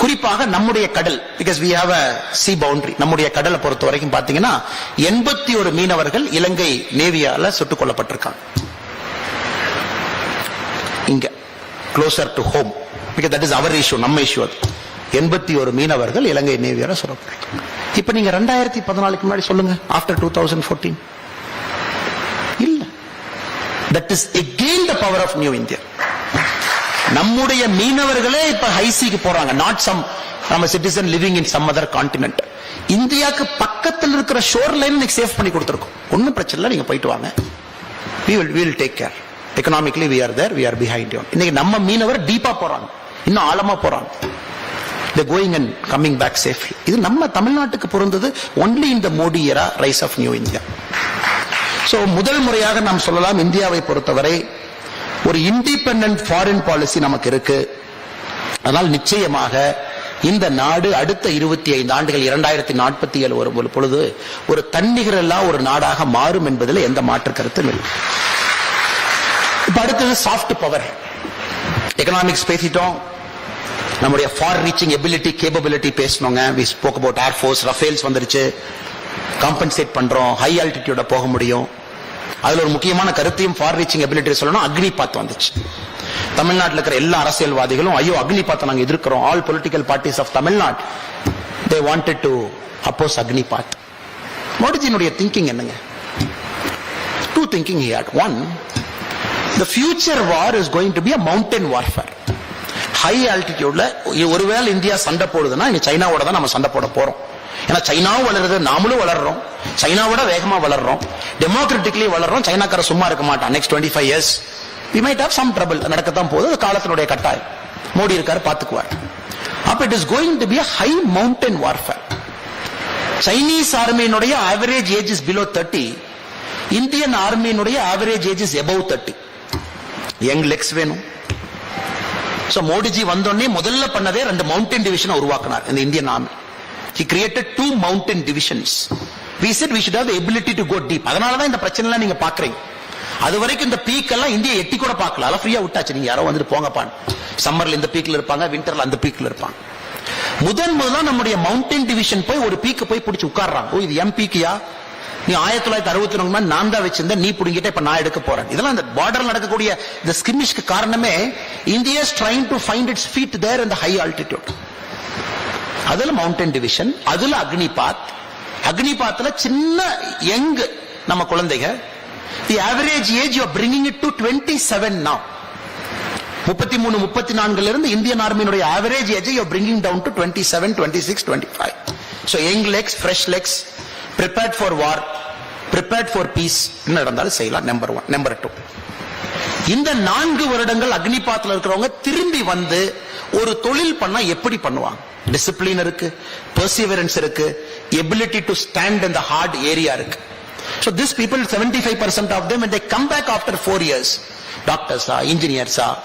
குறிப்பாக நம்முடைய கடல், because we have a sea boundary, நம்முடைய கடலை பொறுத்த வரைக்கும் பாத்தீங்கன்னா 81 மீனவர்கள் இலங்கை நேவியால சுட்டுக் கொல்லப்பட்டிருக்காங்க. இங்க closer to home, because that is our issue, நம்ம issue அது. 81 மீனவர்கள் இலங்கை நேவியால சுடப்பட்டிருக்காங்க. இப்ப நீங்க 2014 முன்னாடி சொல்லுங்க, after 2014 இல்ல. That is again the power of New India. நம்முடைய மீனவர்களே இப்ப ஹைசிக்கு போறாங்க, நாட் சம் நம்ம citizen living in some other continent. இந்தியாவுக்கு பக்கத்தில் இருக்கிற ஷோர் லைன் சேஃப் பண்ணி கொடுத்திருக்கோம். ஒன்னும் பிரச்சனை இல்லை, நீங்க போயிட்டு வாங்க, we will take care. Economically we are there, we are behind you. இன்னைக்கு நம்ம மீனவர் டீப்பா போறாங்க, இன்னும் ஆழமா போறாங்க. They going and coming back safely. இது நம்ம தமிழ்நாட்டுக்கு பொருந்தது only in the Modi era, rise of New India. So முதல் முறையாக நாம் சொல்லலாம், இந்தியாவை பொறுத்தவரை ஒரு இண்டிபெண்டன்ட் ஃபாரின் பாலிசி நமக்கு இருக்கு. அதனால் நிச்சயமாக இந்த நாடு அடுத்த 25 ஆண்டுகள் 2047 வரும் பொழுது ஒரு தன்னிகரல்லா ஒரு நாடாக மாறும் என்பதில் எந்த மாற்று கருத்தும் இல்லை. இப்ப அடுத்தது சாஃப்ட் பவர். எக்கனாமிக்ஸ் பேசிட்டோம், நம்முடைய ஃபார் ரீச்சிங் எபிலிட்டி கேப்பபிலிட்டி பேசணுங்க. we spoke about air force, Rafales வந்துருச்சு, காம்பன்சேட் பண்றோம், ஹை ஆல்டிடியூட போக முடியும். அதுல ஒரு முக்கியமான கருத்தையும் ஃபார் ரீச்சிங் எபிலிட்டி சொல்லணும், அக்னிபாத் வந்துச்சு. தமிழ்நாட்டில் இருக்கிற எல்லா அரசியல்வாதிகளும் ஐயோ அக்னிபாத்தை நாங்க எதிர்க்கிறோம். All political parties of Tamil Nadu they wanted to oppose அக்னிபாத். மோடிஜியினுடைய திங்கிங் என்னங்க? two thinking he had. One, the future war is going to be a mountain warfare. High ஆல்டிடியூட்ல ஒருவேளை இந்தியா சண்டை போடுதுன்னா இங்க சைனாவோட தான் நம்ம சண்டை போட போறோம். ஏன்னா சைனாவும் வளருது, நாமளும் வளர்றோம், சைனாவோட வேகமா வளர்றோம், டெமோக்ராட்டிக்லி வளர்றோம். சைனாக்கார சும்மா இருக்க மாட்டான். Next 25 years we might have some trouble. நடக்கத்தான் போகுது, காலத்தினுடைய கட்டாயம். மோடி இருக்காரு, பாத்துக்குவார். அப்ப it is going to be a high mountain warfare. Chinese ஆர்மியினுடைய average age is below 30, Indian ஆர்மியினுடைய average age is above 30. Young legs வேணும். சோ மோடிஜி வந்தோடனே முதல்ல பண்ணதே 2 மவுண்டன் டிவிஷன் உருவாக்கினார் இந்த Indian army. He created 2 mountain divisions. We said we should have the ability to go deep. அதனால தான் இந்த பிரச்சனை எல்லாம் நீங்க பாக்குறீங்க. அது வரைக்கும் இந்த பீக் எல்லாம் இந்தியா எட்டி கூட பார்க்கல, அதெல்லாம் ஃப்ரீயா விட்டாச்சு. நீங்க யாரோ வந்துட்டு போங்கப்பான். சம்மர்ல இந்த பீக்ல இருப்பாங்க, விண்டர்ல அந்த பீக்ல இருப்பாங்க. முதல்ல நம்முடைய மவுண்டன் டிவிஷன் போய் ஒரு பீக் போய் பிடிச்சு உட்கார்றாங்க. ஓ இது எம் பீக்கியா, நீ 1969 நான் தான் வச்சிருந்த, நீ புடிங்கிட்ட இப்ப நான் எடுக்க போறேன். இதெல்லாம் இந்த பார்டர்ல நடக்கக்கூடிய இந்த ஸ்கிமிஷ்க்கு காரணமே India is trying to find its feet there in the high altitude. அதுல மவுண்டன் டிவிஷன், அதுல அக்னிபாத். அக்னிபாத்ல சின்ன யங் நம்ம குழந்தைங்க. The average age you are bringing it to 27 now. 33 34 இருந்து இந்தியன் ஆர்மியினுடைய average age you are bringing down to 27 26 25. So young legs, fresh legs, prepared for war, prepared for peace. என்ன நடந்தாலும் செய்யலாம். நம்பர் 1. நம்பர் 2, இந்த 4 வருடங்கள் அக்னிபாத்ல இருக்கிறவங்க திரும்பி வந்து ஒரு தொழில் பண்ணா எப்படி பண்ணுவாங்க? டிசிப்ளின் இருக்கு, பெர்சிவரன்ஸ் இருக்கு, ability to stand in the hard area இருக்கு. So these people, 75% of them, when they come back after 4 years, doctors are, engineers are,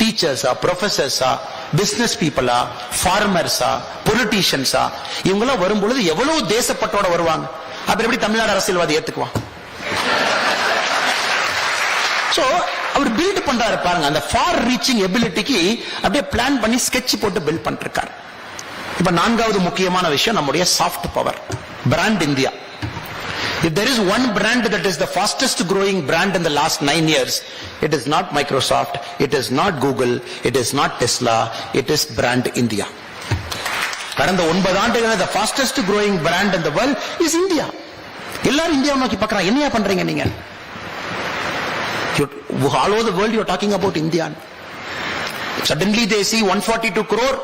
teachers are, professors are, business people are, farmers are, politicians are, இவங்கெல்லாம் வரும்பொழுது எவ்வளவு தேசப்பட்டோட வருவாங்க. அப்புறம் எப்படி தமிழ்நாடு அரசியல்வாதி ஏத்துக்குவான்? So அவர் build பண்றாரு பாருங்க, அந்த ஃபார் ரீச்சிங் எபிலிட்டிக்கு அப்படியே பிளான் பண்ணி ஸ்கெட்ச் போட்டு பில்ட் பண்ணிருக்காரு. இப்ப 4வது முக்கியமான விஷயம் நம்முடைய soft power brand India. If there is one brand that is the fastest growing brand in the last 9 years, it is not Microsoft, it is not Google, it is not Tesla, it is brand India. கடந்த 9 ஆண்டுகளில் the fastest growing brand in the world is India. எல்லாரும் இந்தியாவை நோக்கி பார்க்கறாங்க, என்னையா பண்றீங்க நீங்க? All over the world you are talking about India. Suddenly they see 142 crore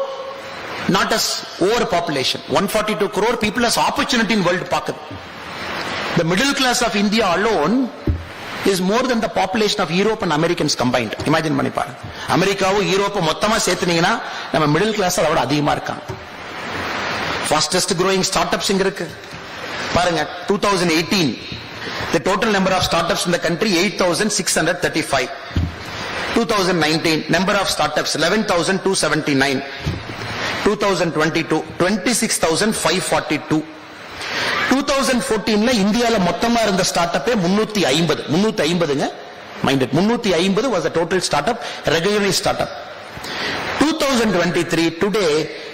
not as overpopulation. 142 crore people as opportunity in world pocket. The middle class of India alone is more than the population of Europe and Americans combined. Imagine பண்ணி பாருங்க. அமெரிக்காவும் யூரோப்பும் மொத்தமா சேர்த்துனீங்கன்னா நம்ம middle class அதோட அதிகமா இருக்காங்க. Fastest growing startups இங்க இருக்கு. பாருங்க 2018 the total number of startups in the country 8635. 2019 number of startups 11279. 2022 26542. 2014 இந்தியால மொத்தமா இருந்த ஸ்டார்ட் அப்பே 350ங்க minded 350 was the total startup recognized startup. 2023 today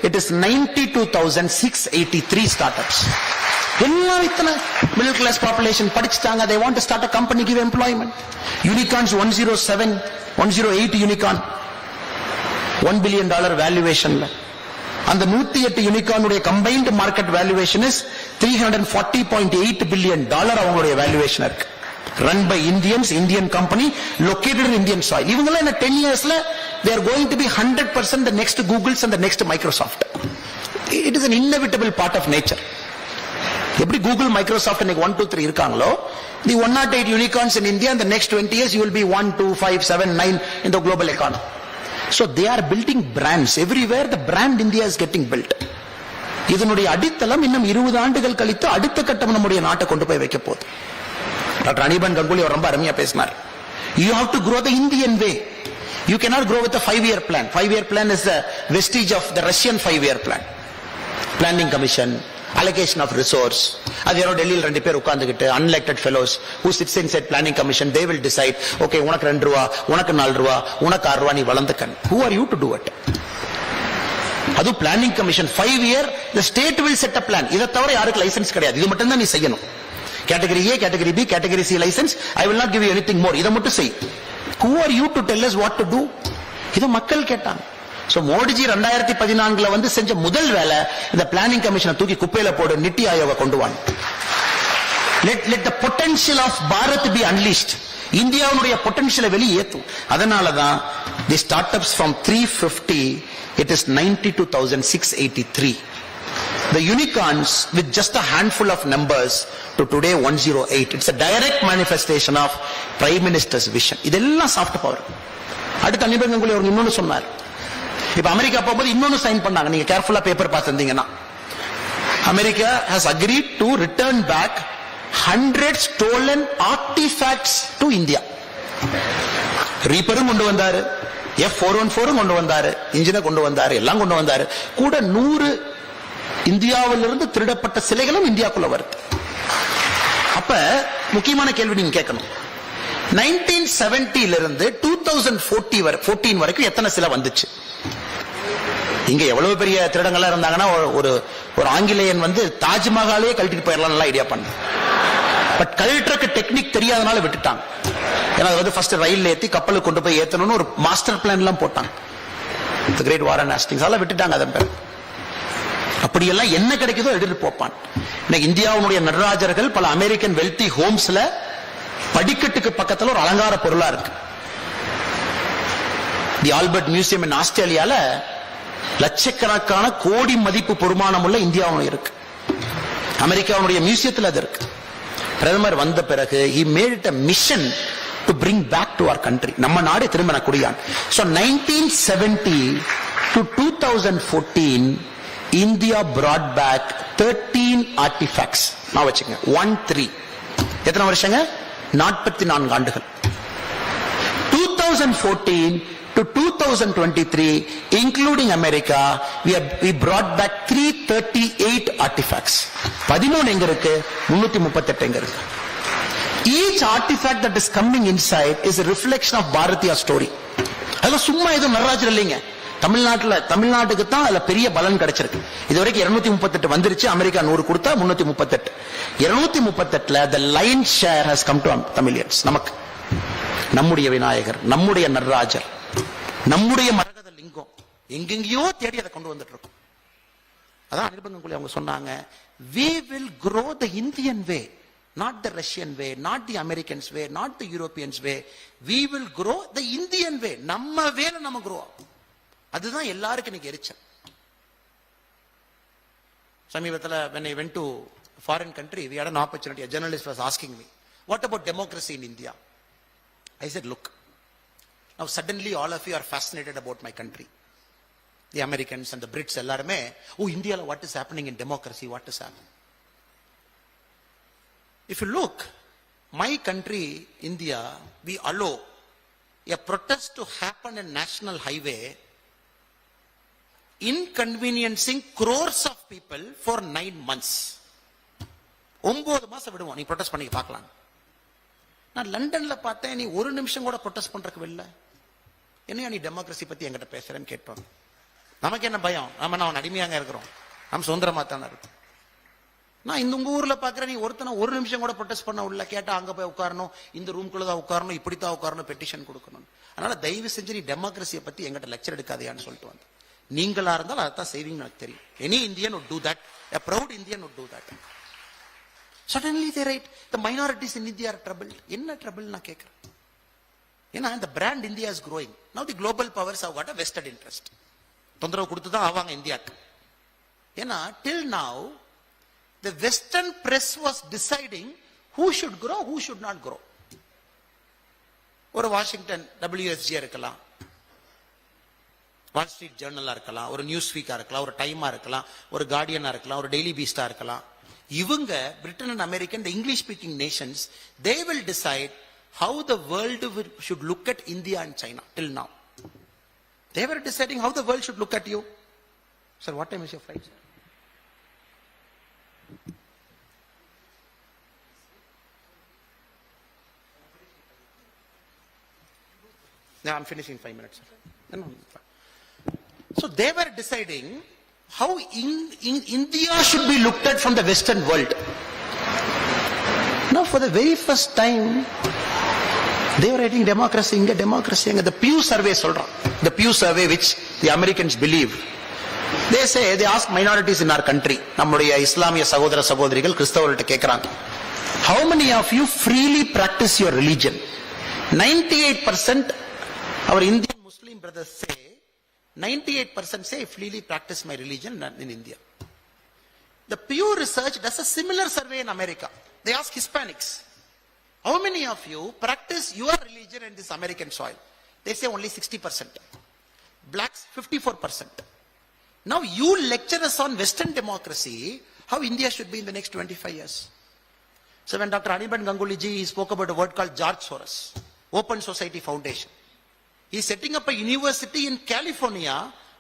it is 92683 startups. எல்லாம் இத்தனை middle class population படிச்சிட்டாங்க. They want to start a company, give employment. Unicorns 108 unicorn $1 billion valuationல. அந்த 108 யூனிகார்னுடைய combined market valuation is $340.8 billion அவங்களுடைய valuation இருக்கு. Run by Indians, Indian company, located in Indian soil. இவங்க என்ன 10 yearsல they are going to be 100% the next Googles and the next Microsoft. It is an inevitable part of nature. எப்படி Google Microsoft இன்னைக்கு 1 2 3 இருக்காங்களோ, the 108 unicorns in India in the next 20 years you will be 1 2 5 7 9 in the global economy. So they are building brands everywhere. The brand India is getting built. இதனுடைய அடித்தளம் இன்னும் 20 ஆண்டுகள் கழித்து அடுத்த கட்டம் நம்முடைய நாட்டை கொண்டு போய் வைக்க போகுது. டாக்டர் அனிபன் கங்குலி அவர் ரொம்ப அருமையா பேசினார். You have to grow the Indian way. You cannot grow with a 5-year plan. 5-year plan is a vestige of the Russian 5-year plan. Planning commission, allocation of resource. அது யாரோ டெல்லியில் 2 பேர் உட்கார்ந்துகிட்டு unelected fellows who sits inside planning commission, they will decide, okay உனக்கு 2 ரூபா, உனக்கு 4 ரூபா, உனக்கு 6 ரூபா, நீ வளர்ந்துக்கன். Who are you to do it? அது planning commission 5-year, the state will set a plan. இதை தவிர யாருக்கு லைசன்ஸ் கிடையாது. இது மட்டும் தான் நீ செய்யணும். Category A, category B, category C licence. I will not give you anything more. இதை மட்டும் செய். Who are you to tell us what to do? இதை மக்கள் கேட்டாங்க. சோ மோடிஜி 2014ல வந்து செஞ்ச முதல் வேலை இந்த பிளானிங் கமிஷனை தூக்கி குப்பையில போடு, நித்தி ஆயோக கொண்டு வாங்க. Let the potential of Bharat be unleashed. இந்தியாவுடைய பொட்டன்ஷியலை வெளியேற்றும். அதனாலதான் the startups from 350 it is 92683. The unicorns with just a handful of numbers to today 108. It's a direct manifestation of Prime Minister's vision. இதெல்லாம் சாஃப்ட் பவர். அடுத்த அனிபன் கங்குலி அவர் இன்னொன்னு சொன்னார். இப்ப America போகும்போது இன்னொன்னு சைன் பண்ணாங்க. நீங்க கேர்ஃபுல்லா பேப்பர் பார்த்திருந்தீங்கன்னா, America has agreed to return back 100 stolen artifacts to India. ரீப்பரும் கொண்டு வந்தாரு, F414 கொண்டு வந்தாரு, இன்ஜினை கொண்டு வந்தாரு, எல்லாம் கொண்டு வந்தாரு. கூட 100 இந்தியாவிலிருந்து திருடப்பட்ட சிலைகளும் இந்தியாக்குள்ள வருது. அப்ப முக்கியமான கேள்வி நீங்க கேட்கணும், 1970 இருந்து 2014 வரைக்கும் எத்தனை சிலை வந்துச்சு? இங்க எவ்வளவு பெரிய திருடங்களா இருந்தாங்கன்னா ஒரு ஆங்கிலேயன் வந்து தாஜ்மஹாலே கழட்டிட்டு போயிடலாம், நல்லா ஐடியா பண்ண. பட் கழட்டுறக்கு டெக்னிக் தெரியாதனால விட்டுட்டாங்க. ஏன்னா அது வந்து ஃபர்ஸ்ட் ரயில் ஏத்தி கப்பலுக்கு கொண்டு போய் ஏத்தணும்னு ஒரு மாஸ்டர் பிளான் எல்லாம் போட்டாங்க. கிரேட் வாரன் ஹேஸ்டிங்ஸ் எல்லாம் விட்டுட்டாங்க. அதன் பேர் அப்படியெல்லாம் என்ன கிடைக்குதோ எடுத்து போப்பான். இன்னைக்கு இந்தியாவுடைய நடராஜர்கள் பல அமெரிக்கன் வெல்தி ஹோம்ஸ்ல படிக்கட்டுக்கு பக்கத்துல ஒரு அலங்கார பொருளா இருக்கு. தி ஆல்பர்ட் மியூசியம் இன் ஆஸ்திரேலியால லட்சக்கணக்கான கோடி மதிப்பு பொறுமானம் உள்ள இந்தியாவும் இருக்கு. அமெரிக்காவுடைய மியூசியத்தில் அது இருக்கு. பிரதமர் வந்த பிறகு he made it a mission to bring back to our country. நம்ம நாடு திரும்பின குடியான். So 1970 to 2014 India brought back 13 artifacts. நான் வச்சுங்க 13. எத்தனை வருஷங்க? 44 ஆண்டுகள். 2014 to 2023 including America we brought back 338 artifacts. 13 எங்க இருக்கு? 338 எங்க இருக்கு? Each artifact that is coming inside is a reflection of Bharatiya story. அதெல்லாம் சும்மா ஏதோ நடராஜர் இல்லைங்க. தமிழ்நாட்டுக்கு தான் அதுல பெரிய பலன் கிடைச்சிருக்கு. இதுவரைக்கும் 238 வந்துருச்சு. அமெரிக்கா 100 கொடுத்தா 338. 238ல the lion's share has come to Tamilians. நமக்கு நம்முடைய விநாயகர், நம்முடைய நடராஜர், நம்முடைய மரகத லிங்கம் எங்கெங்கயோ தேடி அதை கொண்டு வந்துட்டு இருக்கோம். அதான் அனிபன் கங்குலி அவங்க சொன்னாங்க, we will grow the Indian way. Not the Russian way, not the Americans way, not the Europeans way. We will grow the Indian way. நம்ம வேல நம்ம grow. அதுதான் எல்லாருக்கும் இன்னைக்கு எரிச்சல். சமீபத்தில் when I went to a foreign country, we had an opportunity. A journalist was asking me, what about democracy in India? I said, look, now suddenly all of you are fascinated about my country. The Americans and the Brits எல்லாருமே, oh, India, what is happening in democracy? What is happening? If you look, my country, India, we allow a protest to happen in national highway, inconveniencing crores of people for 9 months. 9 மாசம் விடுவோம், நீ protest பண்ணி பார்க்கலாம். நான் லண்டன்ல பார்த்தேன், நீ ஒரு நிமிஷம் கூட protest பண்றதுக்கு இல்லை. என்னையா நீ டெமோக்ரஸி பத்தி என்கிட்ட பேசுறேன்னு கேட்பாங்க. நமக்கு என்ன பயம்? நான் அடிமையாக இருக்கிறோம், நம்ம சுதந்திரமா தானே இருக்கும். நான் இந்த உங்க ஊர்ல பாக்குறேன், நீ ஒருத்தனை ஒரு நிமிஷம் கூட ப்ரொடெஸ்ட் பண்ண உள்ள, கேட்டா அங்க போய் உட்காரணும், இந்த ரூம்குள்ள தான் உட்காரணும், இப்படித்தான் உட்காரணும், பெட்டிஷன் கொடுக்கணும். அதனால தயவு செஞ்சு நீ டெமோக்ரஸியை பத்தி எங்கிட்ட லெக்சர் எடுக்காதையான்னு சொல்லிட்டு வந்து, நீங்களா இருந்தாலும் அதான் செய்வீங்க எனக்கு தெரியும். Any Indian would do that, a proud Indian would do that. Suddenly they write, the minorities in India are troubled. என்ன trouble நான் கேட்கிறேன். ஏன்னா the brand India is growing. Now the global powers have got a vested interest. தொந்தரவு கொடுத்து தான் ஆவாங்க இந்தியாக்கு. ஏன்னா till now the Western press was deciding who should grow, who should not grow. ஒரு வாஷிங்டன் WSG இருக்கலாம், வால் ஸ்ட்ரீட் ஜேர்னலா இருக்கலாம், ஒரு news வீக்கா இருக்கலாம், ஒரு டைமா இருக்கலாம், ஒரு கார்டியனா இருக்கலாம், ஒரு டெய்லி பீஸ்டா இருக்கலாம். இவங்க Britain and American, the English speaking nations, they will decide how the world should look at India and China. Till now they were deciding how the world should look at you. Sir, what time is your flight, sir? No, I'm finishing in 5 minutes. No. So they were deciding how India should be looked at from the Western world. Now, for the very first time, they were writing democracy. The Pew survey, the Pew survey, which the Americans believe. They say, they ask minorities in our country, நம்முடைய இஸ்லாமிய சகோதர சகோதரிகள் கிறிஸ்தவர்கள்ட்ட கேட்கிறாங்க, how many of you freely practice your religion? 98% our Indian Muslim brothers say, 98% say, I freely practice my religion in India. The Pew Research does a similar survey in America. They ask Hispanics, how many of you practice your religion in this American soil? They say only 60%. Blacks 54%. Now you lecture us on Western democracy, how India should be in the next 25 years. So when Dr. Anirban Ganguly ji spoke about a word called George Soros, Open Society Foundation, he is setting up a university in California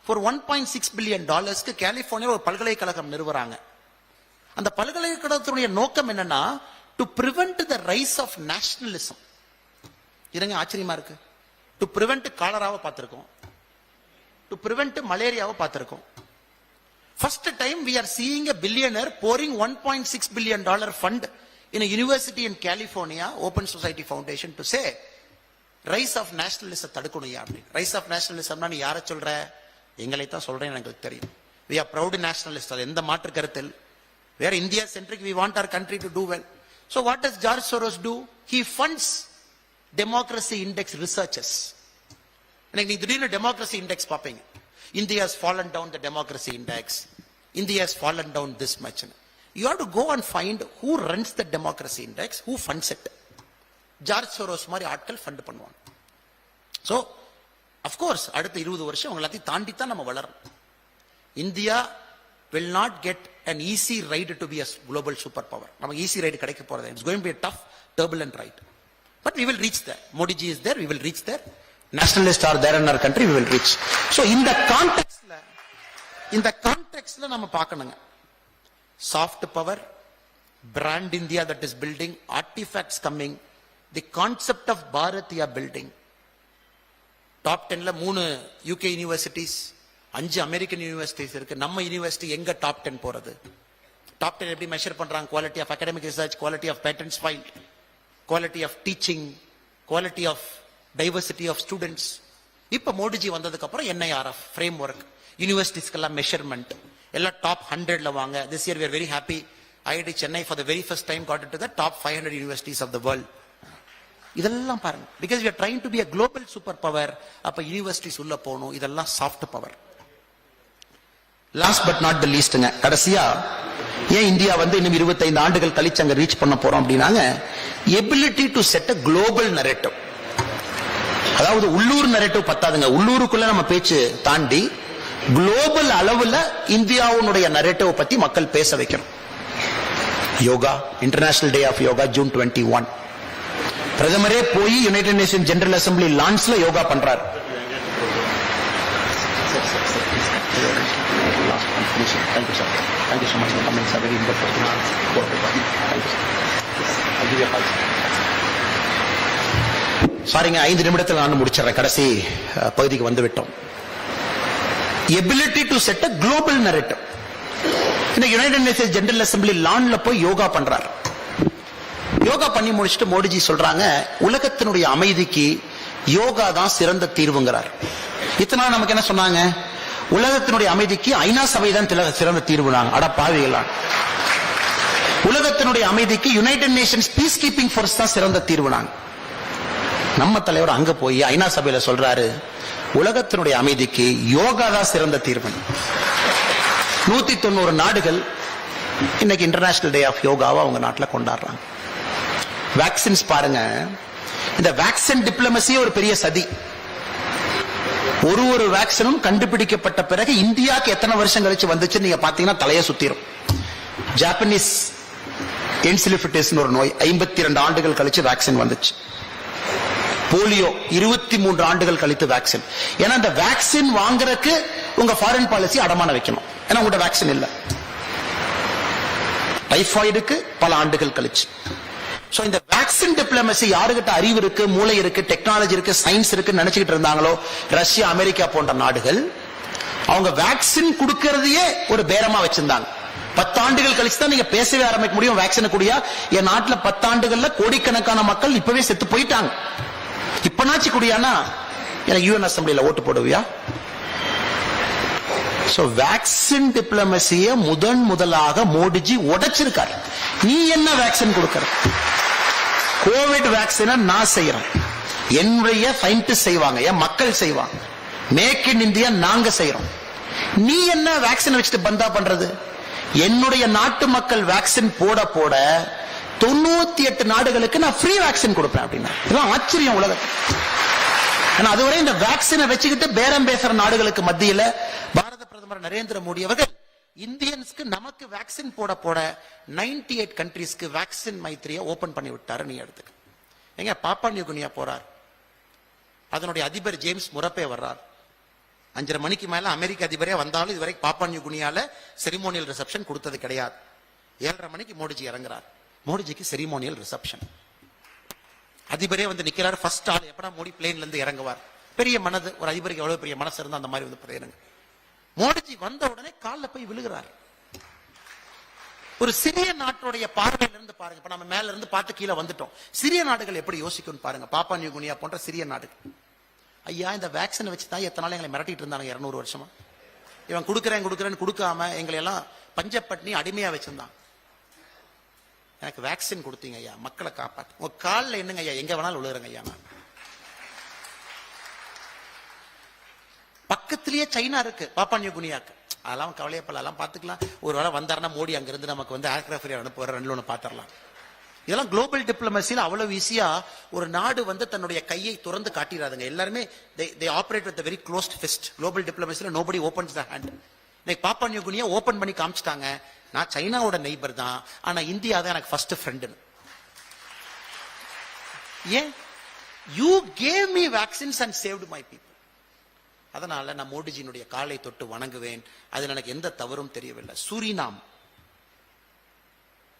for $1.6 billion. California ஒரு பல்கலைக்கழகம் நிறுவறாங்க. அந்த பல்கலைக்கழகத்துடைய நோக்கம் என்னன்னா, to prevent the rise of nationalism. இதுங்க ஆச்சரியமா இருக்கு. To prevent காலராவை பார்த்திருக்கோம், to prevent மலேரியாவை பார்த்திருக்கோம். First time we are seeing a billionaire pouring $1.6 billion fund in a university in California, Open Society Foundation, to say rise of nationalism தடுக்கணும்யா அப்படி. Rise of நேஷனலிசம்னா நீ யாரை சொல்ற? எங்களை தான் சொல்றேன், எனக்கு தெரியும். we are proud nationalists, அது எந்த மாற்று கருத்தில். we are India centric, we want our country to do well. So what does George Soros do? He funds democracy index researchers. எனக்கு நீ திடீர்னு democracy index பார்ப்பீங்க, India has fallen down the democracy index, India has fallen down this much. You have to go and find who runs the democracy index, who funds it. George Soros மாதிரி ஆட்கள் fund பண்ணுவாங்க. So of course அடுத்த 20 வருஷம் எல்லாத்தையும் தாண்டி தான் நம்ம வளரும். India will not get an easy ride to be a global superpower. நமக்கு ஈஸி ரைடு கிடைக்க போறது. It's going to be a tough, turbulent ride. But we will reach there. Modi ji is there, we will reach there. Nationalists are there in our country, we will reach. So இந்த கான்டெக்ஸ்ட்ல நம்ம பார்க்கணுங்க. Soft power, brand India that is building, artifacts coming, the concept of Bharatiya building. Top 10ல 3 UK universities, 5 American universities இருக்கு. நம்ம university எங்க top 10 போறது? Top 10 எப்படி measure பண்றாங்க? Quality of academic research, quality of patents file, quality of teaching, quality of diversity of students. இப்ப மோடிஜி வந்ததுக்கு அப்புறம் NIRF framework, யூனிவர்சிட்டிஸ்க்கெல்லாம் மெஷர்மெண்ட் எல்லாம் டாப் 100ல வாங்க. This year we are very happy. IIT Chennai for the very first time got into the top 500 universities of the world. இதெல்லாம் பாருங்க. Because we are trying to be a global super power. அப்ப universities உள்ள போகணும். இதெல்லாம் soft power. Last but not the லீஸ்ட்ங்க. கடைசியா ஏன் India வந்து இன்னும் 25 ஆண்டுகள் கழிச்சு அங்க ரீச் பண்ண போறோம் அப்படின்னாங்க, ability to set a global narrative. அதாவது உள்ளூர் நரேட்டிவ் பத்தாதுங்க. உள்ளூருக்குள்ள நம்ம பேச்சு தாண்டி குளோபல் அளவுல இந்தியாவுடைய நரேட்டிவ் பத்தி மக்கள் பேச வைக்கணும். Yoga, international day of yoga June 21. பிரதமரே போய் யுனைடெட் நேஷன் ஜெனரல் அசம்பிளி லான்ச்ல யோகா பண்றார். Thank you, sir. Thank you so much for coming, sir. Very important. Thank you, sir. I'll give you a call. சாரிங்க, 5 நிமிடத்தில் நான் முடிச்சிடறேன். கடைசி பகுதிக்கு வந்து விட்டோம். Ability to set a global narrative. இந்த யுனைடெட் நேஷன் ஜெனரல் அசம்பிளி லான்ல போய் யோகா பண்றார். யோகா பண்ணி முடிச்சுட்டு மோடிஜி சொல்றாங்க, உலகத்தினுடைய அமைதிக்கு யோகா தான் சிறந்த தீர்வுங்கிறார். இத்தனை நாள் நமக்கு என்ன சொன்னாங்க? உலகத்தினுடைய அமைதிக்கு ஐநா சபை தான் சிறந்த தீர்வுனாங்க. அட பாவிகளா, உலகத்தினுடைய அமைதிக்கு United Nations piece keeping force தான் சிறந்த தீர்வுனாங்க. நம்ம தலைவர் அங்க போய் ஐநா சபையில சொல்றாரு, உலகத்தினுடைய அமைதிக்கு யோகா தான் சிறந்த தீர்வு. 190 நாடுகள் இன்னைக்கு இன்டர்நேஷனல் டே ஆஃப் யோகாவை அவங்க நாட்டில் கொண்டாடுறாங்க. வேக்சின்ஸ் பாருங்க, இந்த வேக்சின் டிப்ளமசியே ஒரு பெரிய சதி. ஒரு வேக்சினும் கண்டுபிடிக்கப்பட்ட பிறகு இந்தியாவுக்கு எத்தனை வருஷம் கழிச்சு வந்துச்சு நீங்க பாத்தீங்கன்னா தலைய சுத்திரும். ஜாப்பனீஸ் என்சிலிபிட்டிஸ் ஒரு நோய் 52 ஆண்டுகள் கழிச்சு வேக்சின் வந்துச்சு. போலியோ 23 ஆண்டுகள் கழித்து வேக்சின். ஏன்னா இந்த வேக்சின் வாங்குறதுக்கு உங்க ஃபாரின் பாலிசி அடமான வைக்கணும். ஏன்னா உங்கள்ட்ட வேக்சின் இல்ல. டைபாய்டுக்கு பல ஆண்டுகள் கழிச்சு. சோ இந்த வேக்சின் டிப்ளமசி யாருகிட்ட அறிவு இருக்கு, மூளை இருக்கு, டெக்னாலஜி இருக்கு, சயின்ஸ் இருக்கு நினைச்சுக்கிட்டு இருந்தாங்களோ ரஷ்யா, அமெரிக்கா போன்ற நாடுகள், அவங்க வேக்சின் கொடுக்கறதையே ஒரு பேரமா வச்சிருந்தாங்க. 10 ஆண்டுகள் கழிச்சு தான் நீங்க பேசவே ஆரம்பிக்க முடியும். வேக்சின் கூடியா என் நாட்டுல 10 ஆண்டுகள்ல கோடிக்கணக்கான மக்கள் இப்பவே செத்து போயிட்டாங்க. இப்பனாச்சு கூடியானா எனக்கு யூஎன் அசம்பிளில ஓட்டு போடுவியா? சோ வேக்சின் டிப்ளமசியை முதலாக மோடிஜி உடைச்சிருக்காரு. நீ என்ன வேக்சின் கொடுக்கற? கோவிட் வேக்சினை நான் செய்யறேன், என்னுடைய சயின்டிஸ்ட் செய்வாங்க, என் மக்கள் செய்வாங்க. மேக் இன் இந்தியா நாங்க செய்யறோம். நீ என்ன வேக்சின் வச்சுட்டு பந்தா பண்றது? என்னுடைய நாட்டு மக்கள் வேக்சின் போட 98 நாடுகளுக்கு நான் ஃப்ரீ வேக்சின் கொடுப்பேன் அப்படின்னா இதெல்லாம் ஆச்சரியம் உலகத்தில். அதுவரை இந்த வேக்சினை வச்சுக்கிட்டு பேரம் பேசுற நாடுகளுக்கு மத்தியில பாரத பிரதமர் நரேந்திர மோடி அவர்கள் இந்தியன்ஸ்க்கு நமக்கு வேக்சின் போட 98 கண்ட்ரீஸ்க்கு வேக்சின் மைத்திரியை ஓபன் பண்ணி விட்டாரு. நீ எடுத்துக்க. எங்க பாப்பா நியூ கினியா போறார், அதனுடைய அதிபர் ஜேம்ஸ் முரப்பே வர்றார். 5:30 மணிக்கு மேல அமெரிக்க அதிபரே வந்தாலும் இதுவரை பாப்பா நியூ கினியால செரிமோனியல் ரிசப்ஷன் கொடுத்தது கிடையாது. 7:30 மணிக்கு மோடிஜி இறங்குறார். மோடிஜிக்கு செரிமோனியல் ரிசப்ஷன். அதிபரே வந்து நிக்கிறார். ஃபர்ஸ்ட் ஆள் எப்படா மோடி பிளேன்ல இருந்து இறங்குவார். பெரிய மனது, ஒரு அதிபருக்கு எவ்வளவு பெரிய மனசு இருந்தா அந்த மாதிரி வந்து இறங்கு. மோடிஜி வந்த உடனே காலில் போய் விழுகிறார். ஒரு சிறிய நாட்டுடைய பார்வையில இருந்து பாருங்க. இப்ப நம்ம மேல இருந்து பார்த்து கீழே வந்துட்டோம். சிறிய நாடுகள் எப்படி யோசிக்கும் பாருங்க. பாப்பா நியூ கினியா போன்ற சிறிய நாடு. ஐயா, இந்த வேக்சினை வச்சு தான் எத்தனை நாள் எங்களை மிரட்டிட்டு இருந்தாங்க 200 வருஷமா. இவன் கொடுக்குறேன்னு கொடுக்காம எங்களை எல்லாம் பஞ்சப்பட்டினி அடிமையா வச்சிருந்தான். எனக்கு வேக்சின் கொடுத்தீங்க ஐயா, மக்களை காப்பாத்து. உங்க காலில் என்னங்க ஐயா, எங்க வேணாலும் விழுறங்க ஐயா. பக்கத்திலேயே சைனா இருக்கு, பாப்பா நியூ கினியாக்கு. அதெல்லாம் கவலையப்பல, எல்லாம் பாத்துக்கலாம். ஒரு வேளை வந்தாருன்னா மோடி அங்கிருந்து நமக்கு வந்து ஏர்கிராஃப்ட் அனுப்புவார், 2 பாத்திரலாம். இதெல்லாம் குளோபல் டிப்ளமசியில் அவ்வளவு ஈஸியா ஒரு நாடு வந்து தன்னுடைய கையை துறந்து காட்டிடாதுங்க. எல்லாருமே they operate with a very closed fist. Global டிப்ளமசியில் nobody opens the hand. இன்னைக்கு பாப்பா நியூ கினியா ஓபன் பண்ணி காமிச்சிட்டாங்க. நான் சைனாவோட நெய்பர் தான், ஆனா இந்தியா தான் எனக்கு ஃபர்ஸ்ட் ஃப்ரெண்டுன்னு. ஏன்? You gave me vaccines and saved my people. அதனால நான் மோடிஜியினுடைய காலை தொட்டு வணங்குவேன். அதில் எனக்கு எந்த தவறும் தெரியவில்லை. Suriname,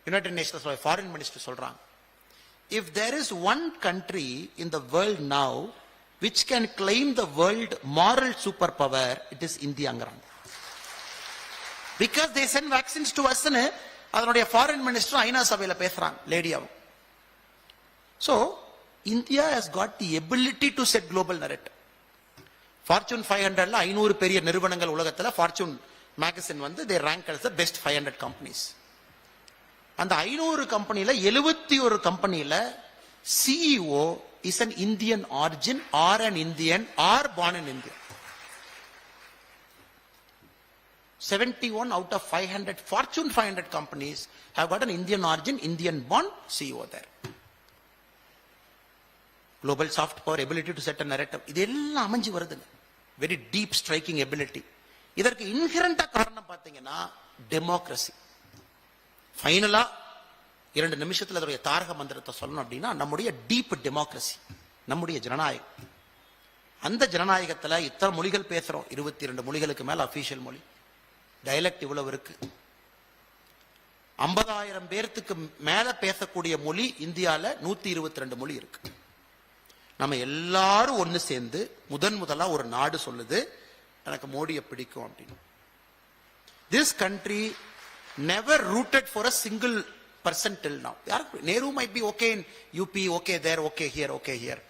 United Nations foreign minister சொல்றாங்க, if there is one country in the world now which can claim the world moral super power, it is இந்தியாங்கிறாங்க. Because they sent vaccines to us னு அதனுடைய ஃபாரின் மினிஸ்டர் ஐநா சபையில பேசுறாங்க, லேடியாவும். So India has got the ability to set global narrative. Fortune 500ல 500 பெரிய நிறுவனங்கள் உலகத்துல ஃபார்ச்சூன் மேகசின் வந்து they rank as the best 500 companies. அந்த 500 கம்பெனில 71 கம்பெனில CEO is an Indian origin or an Indian or born in India. 71 out of 500 Fortune 500 companies have got an Indian origin, Indian born CEO there. Global soft power, ability to set a narrative. இதெல்லாம் அமைஞ்சு வருதுங்க. Very deep striking ability. இதற்கு இன்ஹெரண்டா காரணம் பாத்தீங்கன்னா democracy. ஃபைனலா 2 நிமிஷத்துல அதோடைய தாரக மந்திரத்தை சொல்லணும் அப்படின்னா நம்முடைய டீப் டெமோக்ரஸி, நம்முடைய ஜனநாயகம். அந்த ஜனநாயகத்துல இத்தனை மொழிகள் பேசுறோம், 22 மொழிகளுக்கு மேல அபிஷியல் மொழி, டயலெக்ட் இவ்வளவு இருக்கு. 50,000 பேர்த்துக்கு மேல பேசக்கூடிய மொழி இந்தியால 122 மொழி இருக்கு. நம்ம எல்லாரும் ஒண்ணு சேர்ந்து முதலா ஒரு நாடு சொல்லுது எனக்கு மோடியை பிடிக்கும் அப்படின்னு. This country never rooted for a single person till now. Nehru might be okay in UP, okay there, okay here.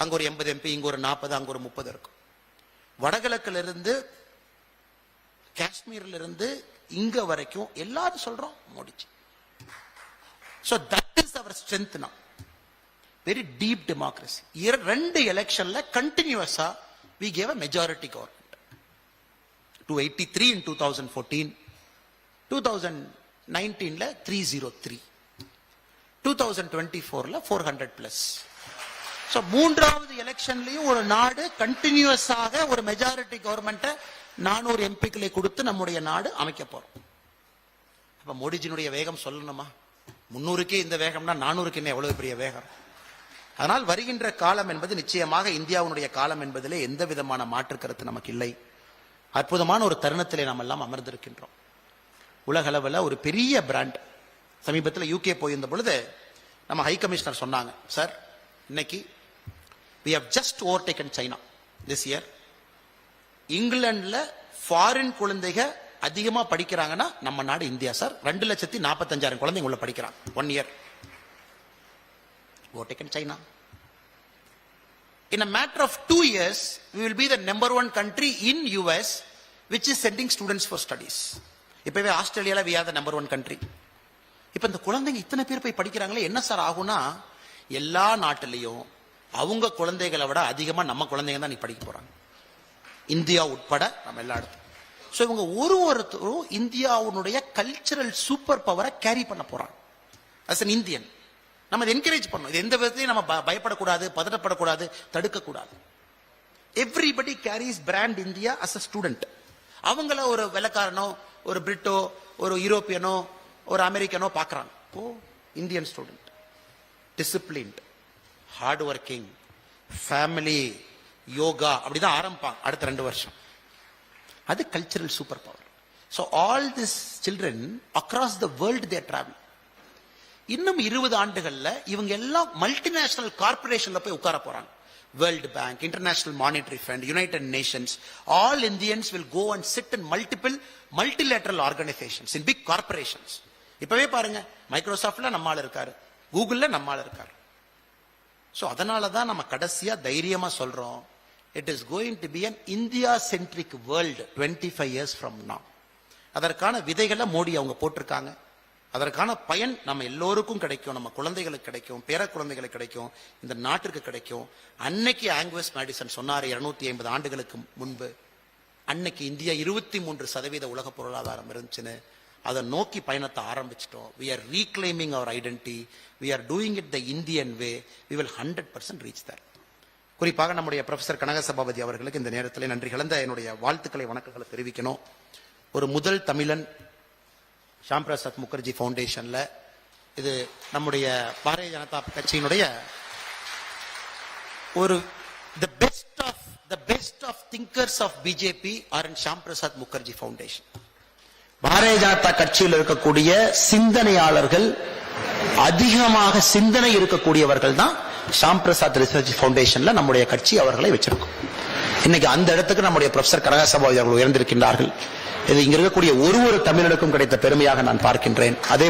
அங்க ஒரு 80 MP, இங்க ஒரு 40, அங்க ஒரு 30 இருக்கும். வடகிழக்குல இருந்து காஷ்மீர்ல இருந்து இங்க வரைக்கும் எல்லாரும் சொல்றோம் Modiji. So that is our strength now. Very deep democracy. 2 எலெக்ஷன்ல கண்டினியூஸா we gave a majority government. 283 in 2014, 2019ல 303, 2024ல 400 plus. So மூன்றாவது எலெக்ஷன்லயும் ஒரு நாடு கண்டினியூஸாக ஒரு மெஜாரிட்டி கவர்மெண்ட்டை 400 எம்பிக்களை கொடுத்து நம்முடைய நாடு அமைக்க போறோம். அப்ப மோடிஜினுடைய வேகம் சொல்லணுமா? 300க்கே இந்த வேகம்னா 400க்கு என்ன எவ்வளவு பெரிய வேகம்? அதனால் வருகின்ற காலம் என்பது நிச்சயமாக இந்தியாவுடைய காலம் என்பதிலே எந்த விதமான மாற்று கருத்து நமக்கு இல்லை. அற்புதமான ஒரு தருணத்திலே நாம் எல்லாம் அமர்ந்திருக்கின்றோம். உலக அளவில் ஒரு பெரிய பிராண்ட். சமீபத்தில் UK போயிருந்த பொழுது நம்ம ஹை கமிஷனர் சொன்னாங்க, சார் இன்னைக்கு we have just overtaken China this year. இங்கிலாந்துல ஃபாரின் குழந்தைங்க அதிகமா படிக்கிறாங்கன்னா நம்ம நாடு இந்தியா சார். 2,45,000 குழந்தைங்க உள்ள படிக்கிறாங்க 1 year. Overtaken China. In a matter of 2 years, we will be the number 1 country in US which is sending students for studies. இப்பவே ஆஸ்திரேலியால we are the number 1 country. இப்ப இந்த குழந்தைங்க இத்தனை பேர் போய் படிக்கிறாங்களே என்ன சார் ஆகும்னா, எல்லா நாட்டிலையும் அவங்க குழந்தைகளை விட அதிகமா நம்ம குழந்தைங்க தான் நீ படிக்க போறாங்க, இந்தியா உட்பட நம்ம எல்லா இடத்தும். சோ இவங்க ஒருத்தரும் இந்தியாவுடைய கல்ச்சரல் சூப்பர் பவரை கேரி பண்ண போறாங்க. as an Indian நம்ம இதை என்கரேஜ் பண்ணணும். இது எந்த விதத்திலையும் நம்ம பயப்படக்கூடாது, பதட்டப்படக்கூடாது, தடுக்கக்கூடாது. Everybody carries brand India as a student. அவங்கள ஒரு வெள்ளக்காரனோ, ஒரு பிரிட்டோ, ஒரு யூரோப்பியனோ, ஒரு அமெரிக்கனோ பாக்குறாங்க. Oh Indian student, disciplined, hard working, family, yoga, அப்படிதான் ஆரம்பிப்பாங்க அடுத்த 2 வருஷம். அது cultural super power. So all these children across the world they travel. இன்னும் 20 ஆண்டுகள்ல இவங்க எல்லாம் மல்டிநேஷனல் கார்பரேஷன்ல போய் உட்கார போறாங்க. World bank, international monetary fund, United Nations. All Indians will go and sit in multilateral organizations in big corporations. இப்பவே பாருங்க, மைக்ரோசாஃப்ட்ல நம்மால இருக்காரு, கூகுள்ல நம்மால இருக்காரு. சோ அதனால தான் நம்ம கடைசியா தைரியமா சொல்றோம், it is going to be an India centric world 25 years from now. அதற்கான விதைகளை மோடி அவங்க போட்டிருக்காங்க. அதற்கான பயன் நம்ம எல்லோருக்கும் கிடைக்கும், நம்ம குழந்தைகளுக்கு கிடைக்கும், பேர குழந்தைகளுக்கு கிடைக்கும், இந்த நாட்டிற்கு கிடைக்கும். அன்னைக்கு ஆங்கிலஸ் மேடிசன் சொன்னாரு 250 ஆண்டுகளுக்கு முன்பு, அன்னைக்கு இந்தியா 23% உலக பொருளாதாரம் இருந்துச்சுன்னு. அதை நோக்கி பயணத்தை ஆரம்பிச்சிட்டோம். we are reclaiming our identity, we are doing it the Indian way, we will 100% reach there. குறிப்பாக நம்முடைய ப்ரொஃபசர் கனகசபாபதி அவர்களுக்கு இந்த நேரத்தில் நன்றி கலந்த என்னுடைய வாழ்த்துக்களை, வணக்கங்களை தெரிவிக்கணும். ஒரு முதல் தமிழன் ஷாம் பிரசாத் முகர்ஜி ஃபவுண்டேஷன்ல, இது நம்முடைய பாரதிய ஜனதா கட்சியினுடைய ஒரு the best of thinkers of BJP are in Shyam Prasad Mukherjee foundation. Bharatiya Janata கட்சியில் இருக்கக்கூடிய சிந்தனையாளர்கள், அதிகமாக சிந்தனை இருக்கக்கூடியவர்கள் தான் ஷாம் பிரசாத் ரிசர்ச் ஃபவுண்டேஷன்ல நம்முடைய கட்சி அவர்களை வச்சிருக்கோம். இன்னைக்கு அந்த இடத்துக்கு நம்முடைய ப்ரொஃபசர் கனகசபாபதி அவர்கள் உயர்ந்திருக்கின்றார்கள். இது இங்க இருக்கக்கூடிய ஒரு தமிழனுக்கும் கிடைத்த பெருமையாக நான் பார்க்கின்றேன். அதே